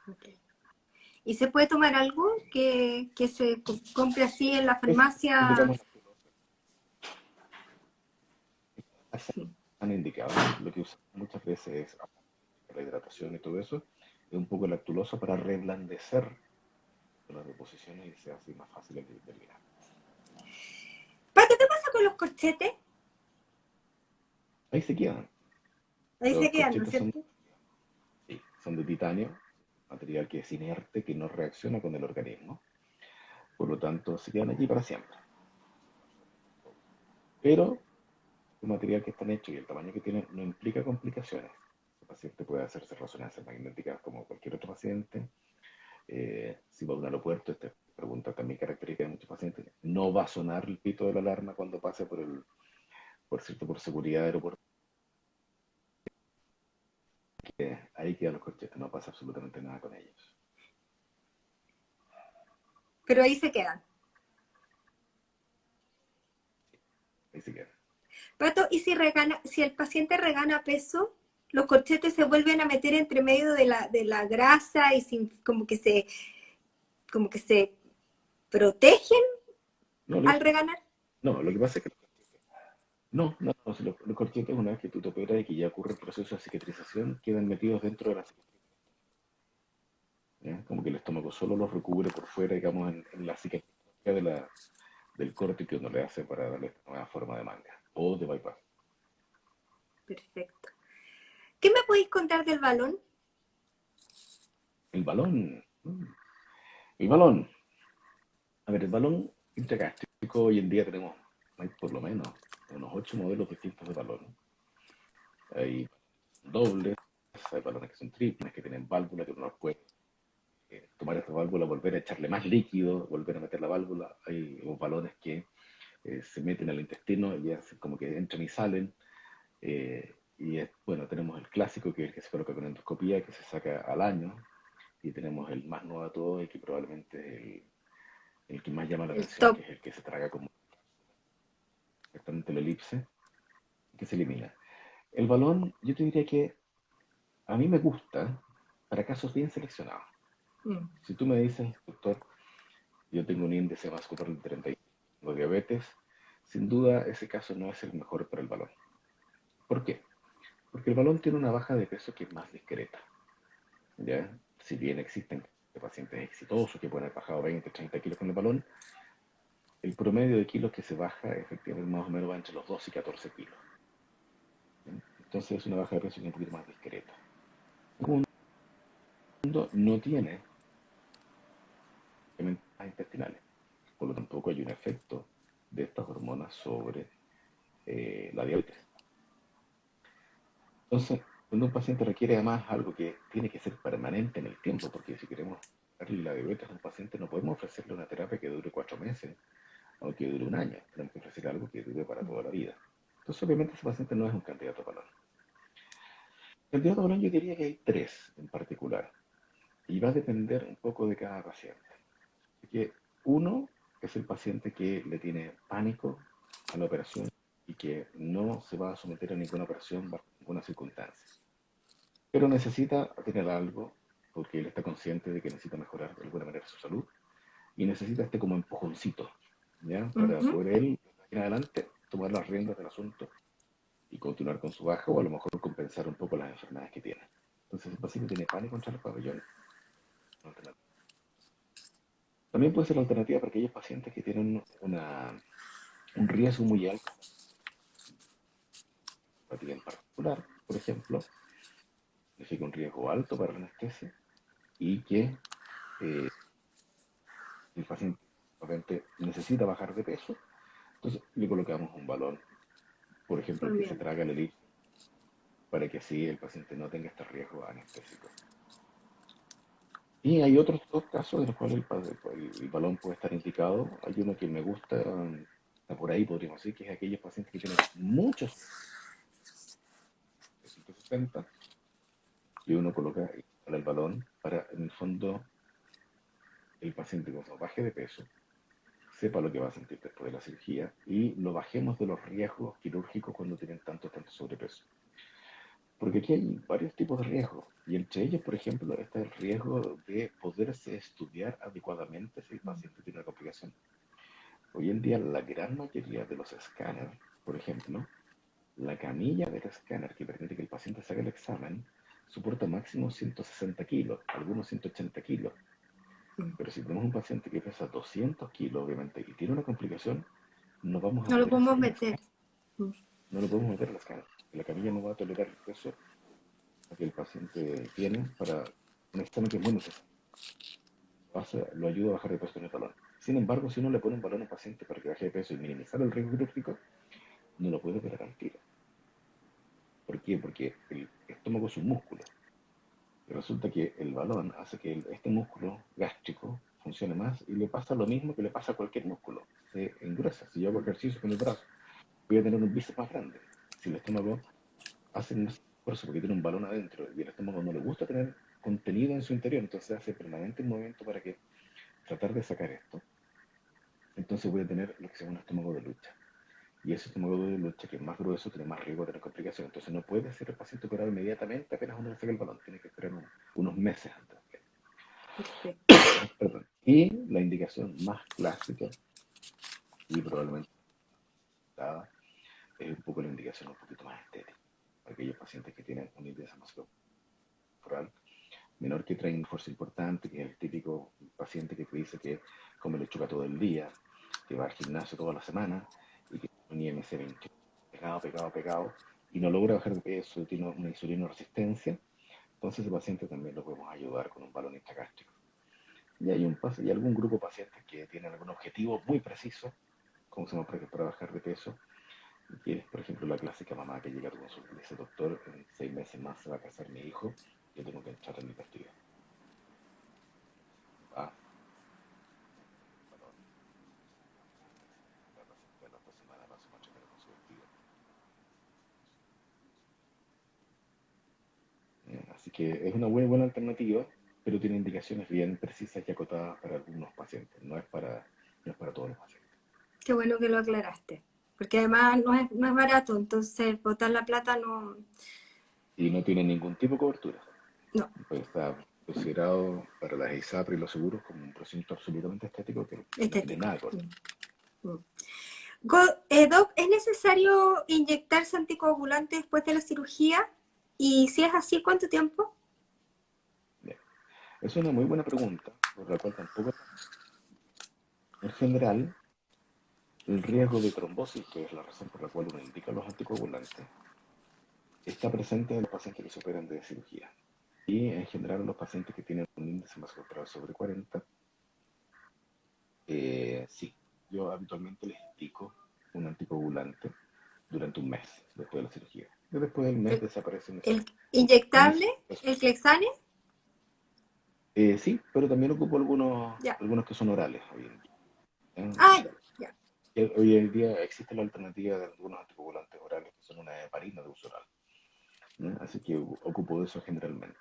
Okay. ¿Y se puede tomar algo que se compre así en la farmacia? Digamos, han indicado, lo que usan muchas veces es la hidratación y todo eso, es un poco lactulosa para reblandecer las deposiciones y sea así más fácil de eliminar. Pato, ¿qué pasa con los corchetes? Ahí se quedan. Ahí Los se quedan, ¿no es corchetes cierto? son de titanio, material que es inerte, que no reacciona con el organismo. Por lo tanto, se quedan allí para siempre. Pero el material que están hechos y el tamaño que tienen no implica complicaciones. El paciente puede hacerse resonancias magnéticas como cualquier otro paciente. Si va a un aeropuerto, esta pregunta también característica de muchos pacientes, no va a sonar el pito de la alarma cuando pase por seguridad de aeropuerto. Ahí quedan los corchetes, no pasa absolutamente nada con ellos. Pero ahí se quedan. Ahí se quedan. Pato, ¿y si el paciente regana peso, los corchetes se vuelven a meter entre medio de la grasa y como que se protegen No, al reganar? no, lo que pasa es que No, si los corchetes, una vez que tú te operas y que ya ocurre el proceso de cicatrización, quedan metidos dentro de la cicatriz, ¿ya? Como que el estómago solo los recubre por fuera, digamos, en la cicatriz del corte que uno le hace para darle esta nueva forma de manga o de bypass. Perfecto. ¿Qué me podéis contar del balón? El balón. El balón. A ver, el balón intragástrico, hoy en día tenemos, hay por lo menos unos 8 modelos distintos de balón. Hay dobles, hay balones que son triples, que tienen válvula, que uno puede tomar esta válvula, volver a echarle más líquido, volver a meter la válvula. Hay balones que se meten al intestino y hacen como que entran y salen. Bueno, tenemos el clásico, que es el que se coloca con endoscopía, que se saca al año. Y tenemos el más nuevo de todo y que probablemente es el que más llama la El atención, que top. es el que se traga como exactamente la elipse, que se elimina. El balón, yo te diría que a mí me gusta para casos bien seleccionados. Mm. Si tú me dices, doctor, yo tengo un índice vascular de 35, tengo diabetes, sin duda ese caso no es el mejor para el balón. ¿Por qué? Porque el balón tiene una baja de peso que es más discreta, ¿ya? Si bien existen pacientes exitosos que pueden haber bajado 20, 30 kilos con el balón, el promedio de kilos que se baja efectivamente más o menos va entre los 2 y 14 kilos. ¿Sí? Entonces es una baja de peso que es un poquito más discreta. El segundo, no tiene elementos intestinales, por lo tanto tampoco hay un efecto de estas hormonas sobre la diabetes. Entonces, cuando un paciente requiere además algo que tiene que ser permanente en el tiempo, porque si queremos darle la diabetes a un paciente no podemos ofrecerle una terapia que dure 4 meses o que dure un año, tenemos que ofrecer algo que dure para toda la vida. Entonces, obviamente ese paciente no es un candidato a balón. Candidato a balón yo diría que hay tres en particular, y va a depender un poco de cada paciente. Que uno es el paciente que le tiene pánico a la operación y que no se va a someter a ninguna operación bajo ninguna circunstancia, pero necesita tener algo porque él está consciente de que necesita mejorar de alguna manera su salud y necesita este como empujoncito, ¿ya? Para Ujú. poder él, en adelante, tomar las riendas del asunto y continuar con su baja o a lo mejor compensar un poco las enfermedades que tiene. Entonces, el paciente tiene pánico contra los pabellones. También puede ser la alternativa para aquellos pacientes que tienen un riesgo muy alto, fatiga en particular, por ejemplo, significa un riesgo alto para la anestesia y que eh, el paciente obviamente necesita bajar de peso, entonces le colocamos un balón, por ejemplo, el que se También. traga el elixir, para que así el paciente no tenga este riesgo anestésico. Y hay otros dos casos en los cuales el balón puede estar indicado. Hay uno que me gusta, está por ahí, podríamos decir, que es aquellos pacientes que tienen muchos 160 y uno coloca el balón para, en el fondo, el paciente cuando baje de peso sepa lo que va a sentir después de la cirugía y lo bajemos de los riesgos quirúrgicos cuando tienen tanto sobrepeso. Porque aquí hay varios tipos de riesgos y entre ellos, por ejemplo, está el riesgo de poderse estudiar adecuadamente si el paciente tiene una complicación. Hoy en día la gran mayoría de los escáneres, por ejemplo, la camilla del escáner que permite que el paciente se haga el examen soporta máximo 160 kilos, algunos 180 kilos. Mm. Pero si tenemos un paciente que pesa 200 kilos, obviamente, y tiene una complicación, no vamos a No lo poder podemos hacer el meter. escáner. Mm. No lo podemos meter al escáner. La camilla no va a tolerar el peso que el paciente tiene para un examen que es muy necesario. Lo ayuda a bajar de peso en el balón. Sin embargo, si uno le pone un balón a un paciente para que baje de peso y minimizar el riesgo quirúrgico, no lo puede operar al tiro. ¿Por qué? Porque el estómago es un músculo. Y resulta que el balón hace que este músculo gástrico funcione más y le pasa lo mismo que le pasa a cualquier músculo. Se engresa. Si yo hago ejercicio con el brazo, voy a tener un bíceps más grande. Si el estómago hace un esfuerzo porque tiene un balón adentro y el estómago no le gusta tener contenido en su interior, entonces hace permanente un movimiento para que tratar de sacar esto. Entonces voy a tener lo que se llama un estómago de lucha. Y ese estómago de lucha, que es más grueso, tiene más riesgo de tener complicaciones. Entonces no puede ser el paciente operado inmediatamente apenas uno le saca el balón. Tiene que esperar unos meses antes. Perfecto. Perdón. Y la indicación más clásica y probablemente es un poco la indicación un poquito más estética. Aquellos pacientes que tienen un índice corporal menor que traen fuerza importante, que es el típico paciente que te dice que come lechuga todo el día, que va al gimnasio toda la semana y que tiene un IMC 20 pegado, y no logra bajar de peso, tiene una insulina resistencia, entonces ese paciente también lo podemos ayudar con un balón intragástrico. Y hay algún grupo de pacientes que tienen algún objetivo muy preciso, como se llama, para bajar de peso, que es, por ejemplo, la clásica mamá que llega a tu consulta y dice, doctor, en 6 meses más se va a casar mi hijo, yo tengo que entrar en mi pastilla. Ah, así que es una buena alternativa, pero tiene indicaciones bien precisas y acotadas para algunos pacientes, no es para todos los pacientes. Qué bueno que lo aclaraste, porque además no es barato, entonces botar la plata no, Y no tiene ningún tipo de cobertura. no, Pues está considerado para las ISAPRE y los seguros como un procedimiento absolutamente estético que no tiene estético. nada de cobertura. Mm. Doc, ¿es necesario inyectarse anticoagulante después de la cirugía? Y si es así, ¿cuánto tiempo? Bien. Es una muy buena pregunta, por la cual tampoco, en general, el riesgo de trombosis, que es la razón por la cual uno indica los anticoagulantes, está presente en los pacientes que se operan de cirugía. Y en general en los pacientes que tienen un índice masa corporal sobre 40, sí, yo habitualmente les indico un anticoagulante durante un mes después de la cirugía. Y después del mes ¿El, desaparecen esos el inyectable? anticoagulantes. ¿El Clexane? Sí, pero también ocupo algunos, Ya. algunos que son orales hoy en día. Ah, ya. Hoy en día existe la alternativa de algunos anticoagulantes orales que son una heparina de uso oral, ¿no? Así que ocupo de eso generalmente.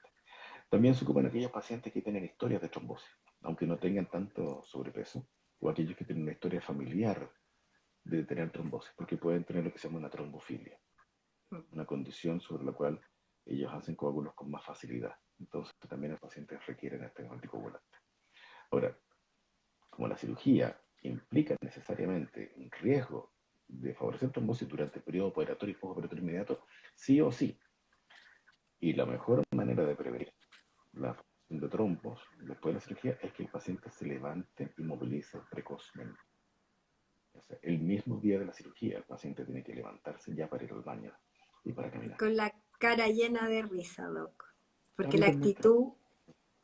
También se ocupan aquellos pacientes que tienen historias de trombosis, aunque no tengan tanto sobrepeso, o aquellos que tienen una historia familiar de tener trombosis, porque pueden tener lo que se llama una trombofilia, una condición sobre la cual ellos hacen coágulos con más facilidad. Entonces también los pacientes requieren este anticoagulante. Ahora, como la cirugía implica necesariamente un riesgo de favorecer trombosis durante el periodo operatorio y postoperatorio inmediato, sí o sí. Y la mejor manera de prevenir la formación de trombos después de la cirugía es que el paciente se levante y movilice precozmente. O sea, el mismo día de la cirugía, el paciente tiene que levantarse ya para ir al baño y para caminar. Con la cara llena de risa, Doc. Porque la Habitualmente, actitud,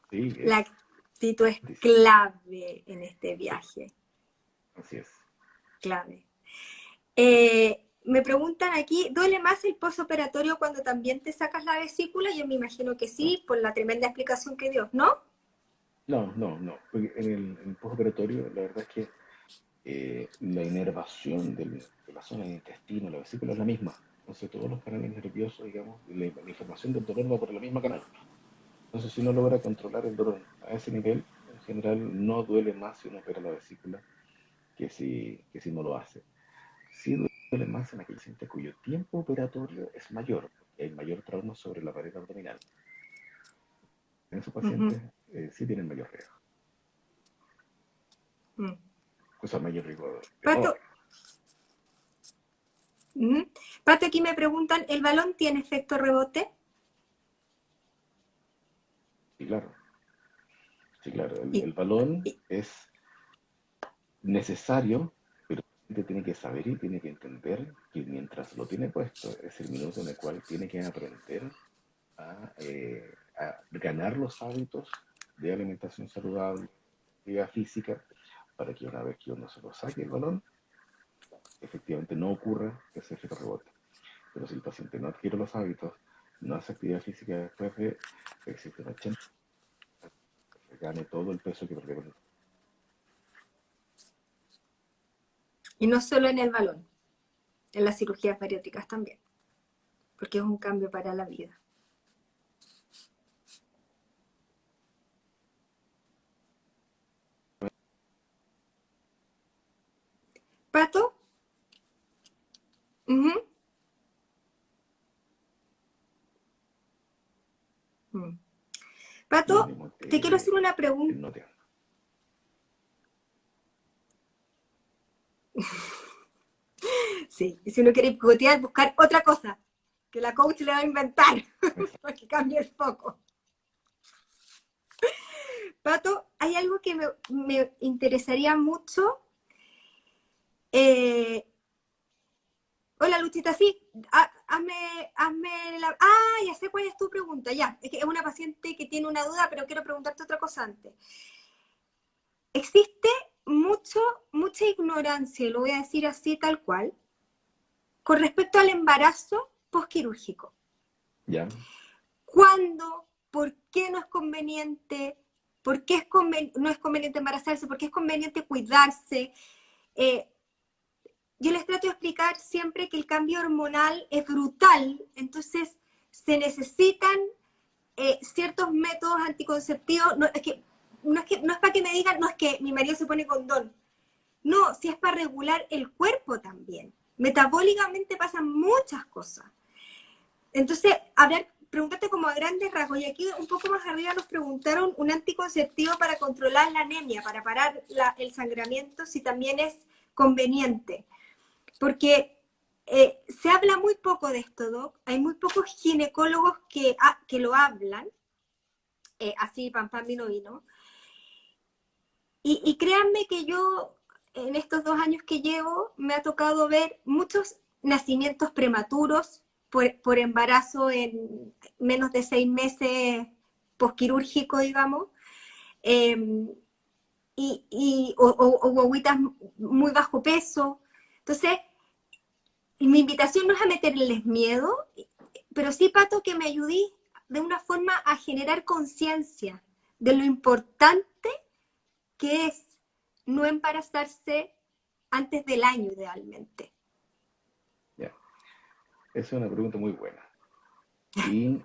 sí, la es, actitud es sí, clave en este sí, viaje. así es. Clave. Me preguntan aquí, ¿duele más el postoperatorio cuando también te sacas la vesícula? Yo me imagino que No, sí, por la tremenda explicación que dio, ¿no? no. Porque en el postoperatorio, la verdad es que la inervación de la zona del intestino, la vesícula es la misma. Entonces todos los canales nerviosos, digamos, la información del dolor va por la misma canal. Entonces si uno logra controlar el dolor a ese nivel, en general no duele más si uno opera la vesícula que si no lo hace. Sí duele más en aquel paciente cuyo tiempo operatorio es mayor, porque hay mayor trauma sobre la pared abdominal. En esos Ujú. pacientes sí tienen mayor riesgo, Mm. o sea, mayor riesgo de Pato, dolor. ujú. Pato, aquí me preguntan, ¿el balón tiene efecto rebote? Sí, claro. Sí, claro. El, Y, el balón y- es necesario, pero el paciente tiene que saber y tiene que entender que mientras lo tiene puesto es el minuto en el cual tiene que aprender a ganar los hábitos de alimentación saludable, actividad física, para que una vez que uno se lo saque el balón, efectivamente no ocurra ese efecto rebote. Pero si el paciente no adquiere los hábitos, no hace actividad física después de, existe una chance de que gane todo el peso que perdió. y no solo en el balón, en las cirugías bariátricas también, porque es un cambio para la vida. Pato, ujú. Mm. Y lo Pato, mismo te quiero hacer una el pregunta. no te anda. Sí, y si uno quiere picotear, buscar otra cosa que la coach le va a inventar para que cambie el foco. Pato, hay algo que me interesaría mucho. Eh, Hola, Luchita, sí, hazme la... Ah, ya sé cuál es tu pregunta, ya. Es que es una paciente que tiene una duda, pero quiero preguntarte otra cosa antes. Existe mucha ignorancia, y lo voy a decir así tal cual, con respecto al embarazo posquirúrgico. ¿Ya? ¿Cuándo? ¿Por qué no es conveniente? ¿Por qué no es conveniente embarazarse? ¿Por qué es conveniente cuidarse? Eh, yo les trato de explicar siempre que el cambio hormonal es brutal, entonces se necesitan ciertos métodos anticonceptivos. No es para que me digan, no es que mi marido se pone condón. No, si es para regular el cuerpo también. Metabólicamente pasan muchas cosas. Entonces, preguntarte como a grandes rasgos, y aquí un poco más arriba nos preguntaron un anticonceptivo para controlar la anemia, para parar el sangramiento, si también es conveniente. Porque se habla muy poco de esto, Doc. Hay muy pocos ginecólogos que lo hablan, así, pam, pam, vino, vino. Y créanme que yo, en estos 2 años que llevo, me ha tocado ver muchos nacimientos prematuros por embarazo en menos de 6 meses posquirúrgico, digamos, eh, o guaguitas muy bajo peso. Entonces, mi invitación no es a meterles miedo, pero sí, Pato, que me ayudí de una forma a generar conciencia de lo importante que es no embarazarse antes del año, idealmente. Ya. Esa es una pregunta muy buena. ¿Y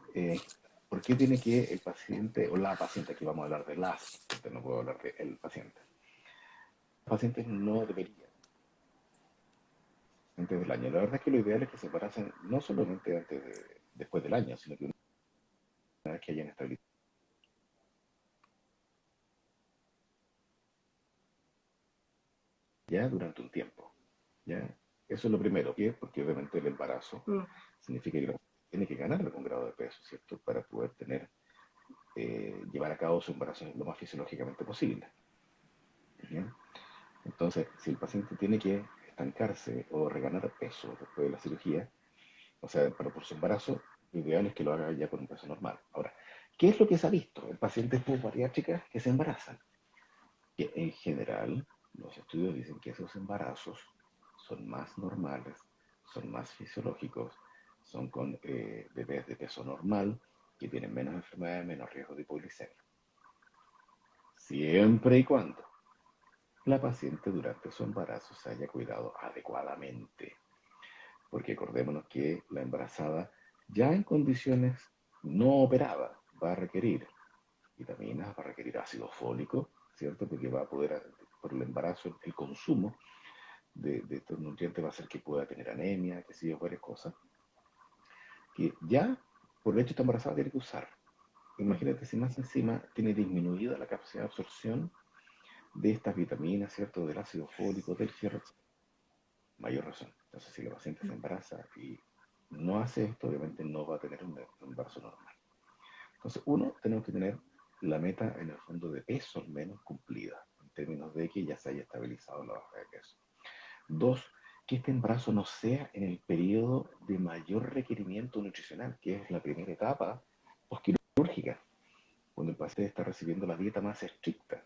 por qué tiene que el paciente, o la paciente, aquí vamos a hablar de las, porque no puedo hablar de el paciente? Los pacientes no deberían, antes del año. La verdad es que lo ideal es que se embaracen no solamente después del año, sino que una vez que hayan estabilizado ya durante un tiempo. ¿Ya? Eso es lo primero. ¿Por qué? Porque obviamente el embarazo Mm. significa que la mujer tiene que ganar algún grado de peso, ¿cierto? Para poder llevar a cabo su embarazo lo más fisiológicamente posible. ¿Ya? Entonces, si el paciente tiene que estancarse o reganar peso después de la cirugía, o sea, por su embarazo, lo ideal es que lo haga ya con un peso normal. Ahora, ¿qué es lo que se ha visto en pacientes postbariátricas que se embarazan? Que en general los estudios dicen que esos embarazos son más normales, son más fisiológicos, son con bebés de peso normal, que tienen menos enfermedades, menos riesgo de hipoglicemia. Siempre y cuando la paciente durante su embarazo se haya cuidado adecuadamente. Porque acordémonos que la embarazada ya en condiciones no operadas va a requerir vitaminas, va a requerir ácido fólico, ¿cierto? Porque va a poder, por el embarazo, el consumo de estos nutrientes va a hacer que pueda tener anemia, que sé yo, varias cosas, que ya por el hecho de estar embarazada tiene que usar. Imagínate si más encima tiene disminuida la capacidad de absorción de estas vitaminas, ¿cierto? Del ácido fólico, del hierro, mayor razón. Entonces, si la paciente se embaraza y no hace esto, obviamente no va a tener un embarazo normal. Entonces, uno, tenemos que tener la meta en el fondo de peso al menos cumplida, en términos de que ya se haya estabilizado la baja de peso. Dos, que este embarazo no sea en el periodo de mayor requerimiento nutricional, que es la primera etapa postquirúrgica, cuando el paciente está recibiendo la dieta más estricta,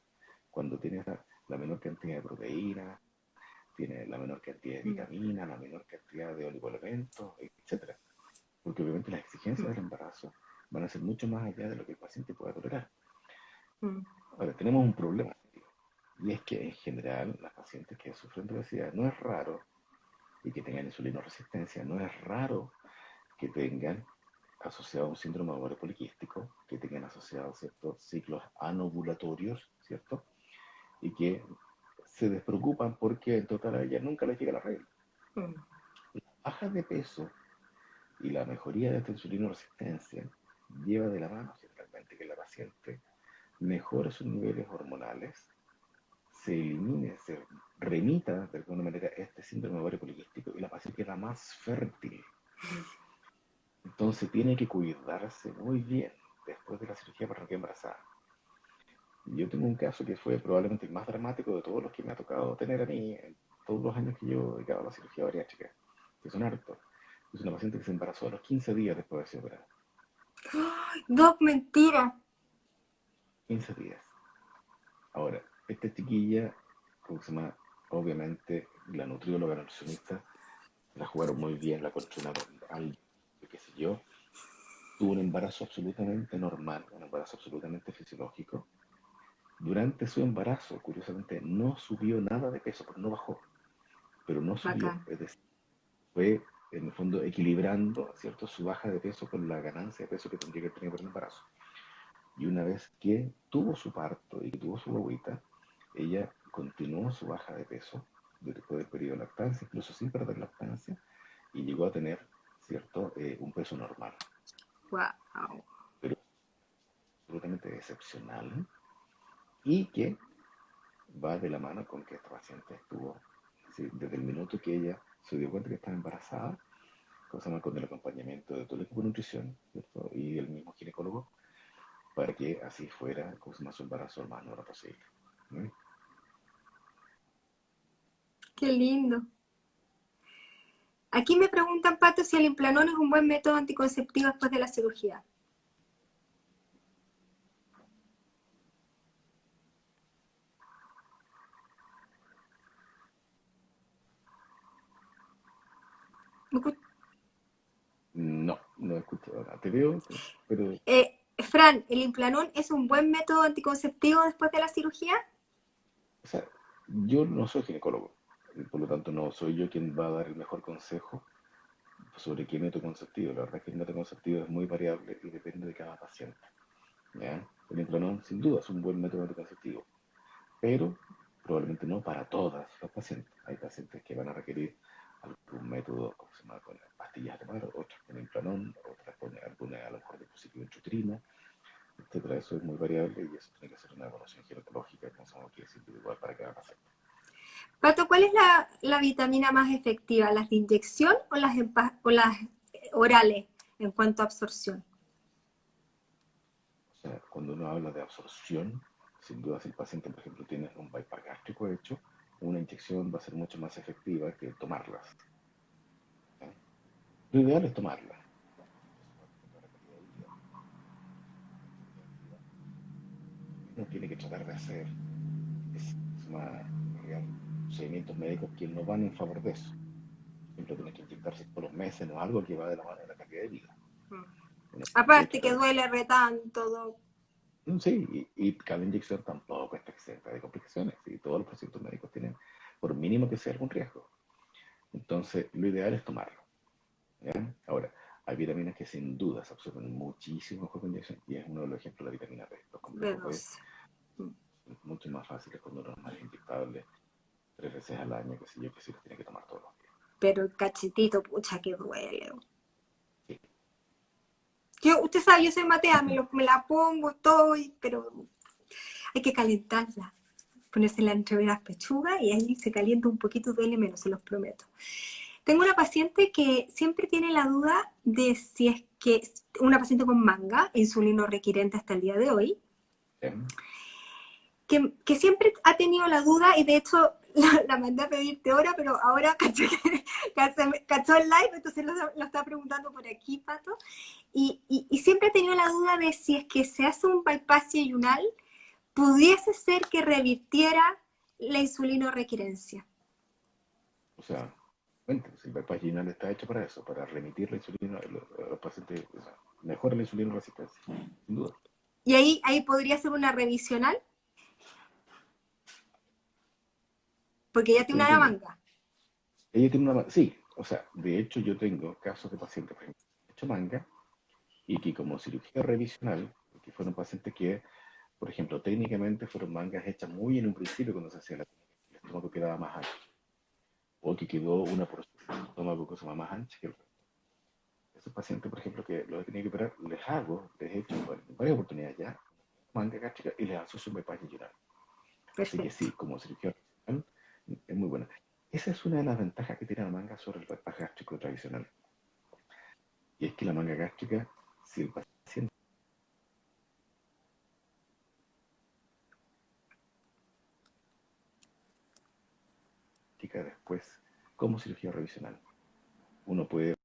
cuando tiene la menor cantidad de proteína, tiene la menor cantidad de Mm. vitamina, la menor cantidad de oligoelementos, etcétera. Porque obviamente las exigencias Mm. del embarazo van a ser mucho más allá de lo que el paciente pueda tolerar. Mm. Ahora, tenemos un problema, y es que en general las pacientes que sufren de obesidad no es raro, y que tengan insulinoresistencia, no es raro que tengan asociado a un síndrome ovario poliquístico, que tengan asociados ciertos ciclos anovulatorios, ¿cierto? Y que se despreocupan porque en total a ella nunca les llega la regla. Mm. Baja de peso y la mejoría de esta insulinoresistencia lleva de la mano generalmente que la paciente mejore sus niveles hormonales, se elimine, se remita de alguna manera este síndrome ovario poliquístico y la paciente queda más fértil. Entonces tiene que cuidarse muy bien después de la cirugía para no quedar embarazada. Yo tengo un caso que fue probablemente el más dramático de todos los que me ha tocado tener a mí en todos los años que yo he dedicado a la cirugía bariátrica, que son hartos. Es una paciente que se embarazó a los 15 días después de haber sido operada. Dos mentiras. 15 días. Ahora, esta chiquilla, ¿cómo se llama? Obviamente, la nutrióloga, la nutricionista, la jugaron muy bien, la controlaron al, qué sé yo. Tuvo un embarazo absolutamente normal, un embarazo absolutamente fisiológico. Durante su embarazo, curiosamente, no subió nada de peso, porque no bajó, pero no subió. Bacán. Es decir, fue en el fondo equilibrando, ¿cierto?, su baja de peso con la ganancia de peso que tendría que tener por el embarazo. Y una vez que tuvo su parto y que tuvo su guaguita, ella continuó su baja de peso después del periodo de lactancia, incluso sin perder lactancia, y llegó a tener, ¿cierto?, un peso normal. Wow. Pero absolutamente excepcional y que va de la mano con que esta paciente estuvo, ¿sí?, desde el minuto que ella se dio cuenta que estaba embarazada, cosa con el acompañamiento de todo el equipo de nutrición, ¿cierto?, y el mismo ginecólogo, para que así fuera, cosa su embarazo lo más normal posible. ¿Sí? Qué lindo. Aquí me preguntan, Pato, si el Implanón es un buen método anticonceptivo después de la cirugía. No, no escucho nada. Te veo, pero, Fran, ¿el Implanón es un buen método anticonceptivo después de la cirugía? o sea, yo no soy ginecólogo, y por lo tanto no soy yo quien va a dar el mejor consejo sobre qué método conceptivo. La verdad es que el método conceptivo es muy variable y depende de cada paciente. ¿Ya? El Implanon, sin duda, es un buen método anticonceptivo, pero probablemente no para todas las pacientes. Hay pacientes que van a requerir algún método, como se llama, con pastillas de tomar, otras con Implanon, otras con alguna, a lo mejor, dispositivo intrauterino, etcétera. Eso es muy variable y eso tiene que ser una evaluación ginecológica, que es individual para cada paciente. Pato, ¿cuál es la vitamina más efectiva? ¿Las de inyección o las orales en cuanto a absorción? O sea, cuando uno habla de absorción, sin duda si el paciente, por ejemplo, tiene un bypass gástrico hecho, una inyección va a ser mucho más efectiva que tomarlas. ¿Sí? Lo ideal es tomarlas. Uno tiene que tratar de hacer es una, real, procedimientos médicos que no van en favor de eso. Por ejemplo, tiene que inyectarse por los meses, no algo que va de la mano de la calidad de vida. Uno tiene que Aparte que tratar duele re tanto. sí, y cada inyección tampoco está exenta de complicaciones. Y todos los procedimientos médicos tienen, por mínimo que sea, algún riesgo. Entonces, lo ideal es tomarlo. ¿Ya? Ahora, hay vitaminas que sin duda se absorben muchísimo mejor con inyección y es uno de los ejemplos de la vitamina B. Los complejos B B12. son mucho más fáciles cuando uno es más inyectable 3 veces al año, que sé yo, que si los tiene que tomar todos los días. Pero el cachetito, pucha, que duele. Sí. Usted sabe, yo soy matea, me la pongo, estoy, pero hay que calentarla. Ponérsela entre las pechugas y ahí se calienta un poquito, duele menos, se los prometo. Tengo una paciente que siempre tiene la duda de si es que, una paciente con manga, insulino requirente hasta el día de hoy, ¿Bien? que siempre ha tenido la duda y de hecho la mandé a pedirte hora, pero ahora cachó el live, entonces lo está preguntando por aquí, Pato, y siempre ha tenido la duda de si es que se hace un bypass yeyunal, pudiese ser que revirtiera la insulinorequirencia. O sea, bueno, si el bypass vaginal está hecho para eso, para remitir la insulina a los pacientes, o sea, mejora la insulina resistencia, sin duda. Y ahí podría ser una revisional, porque ya No tiene estoy una entendiendo. manga. Ella tiene una, sí, o sea, de hecho yo tengo casos de pacientes, por ejemplo, que han hecho manga y que como cirugía revisional, que fueron pacientes que, por ejemplo, técnicamente fueron mangas hechas muy en un principio cuando se hacía el estómago quedaba más ancho, o que quedó una porción del estómago que se llama más ancha que el resto. Esos pacientes, por ejemplo, que los he tenido que operar, les he hecho varias oportunidades ya, manga gástrica y les asocio un bypass vaginal. Así que Perfecto. sí, como cirugía revisional es muy buena. Esa es una de las ventajas que tiene la manga sobre el bypass gástrico tradicional. Y es que la manga gástrica, si el paciente practica después como cirugía revisional, uno puede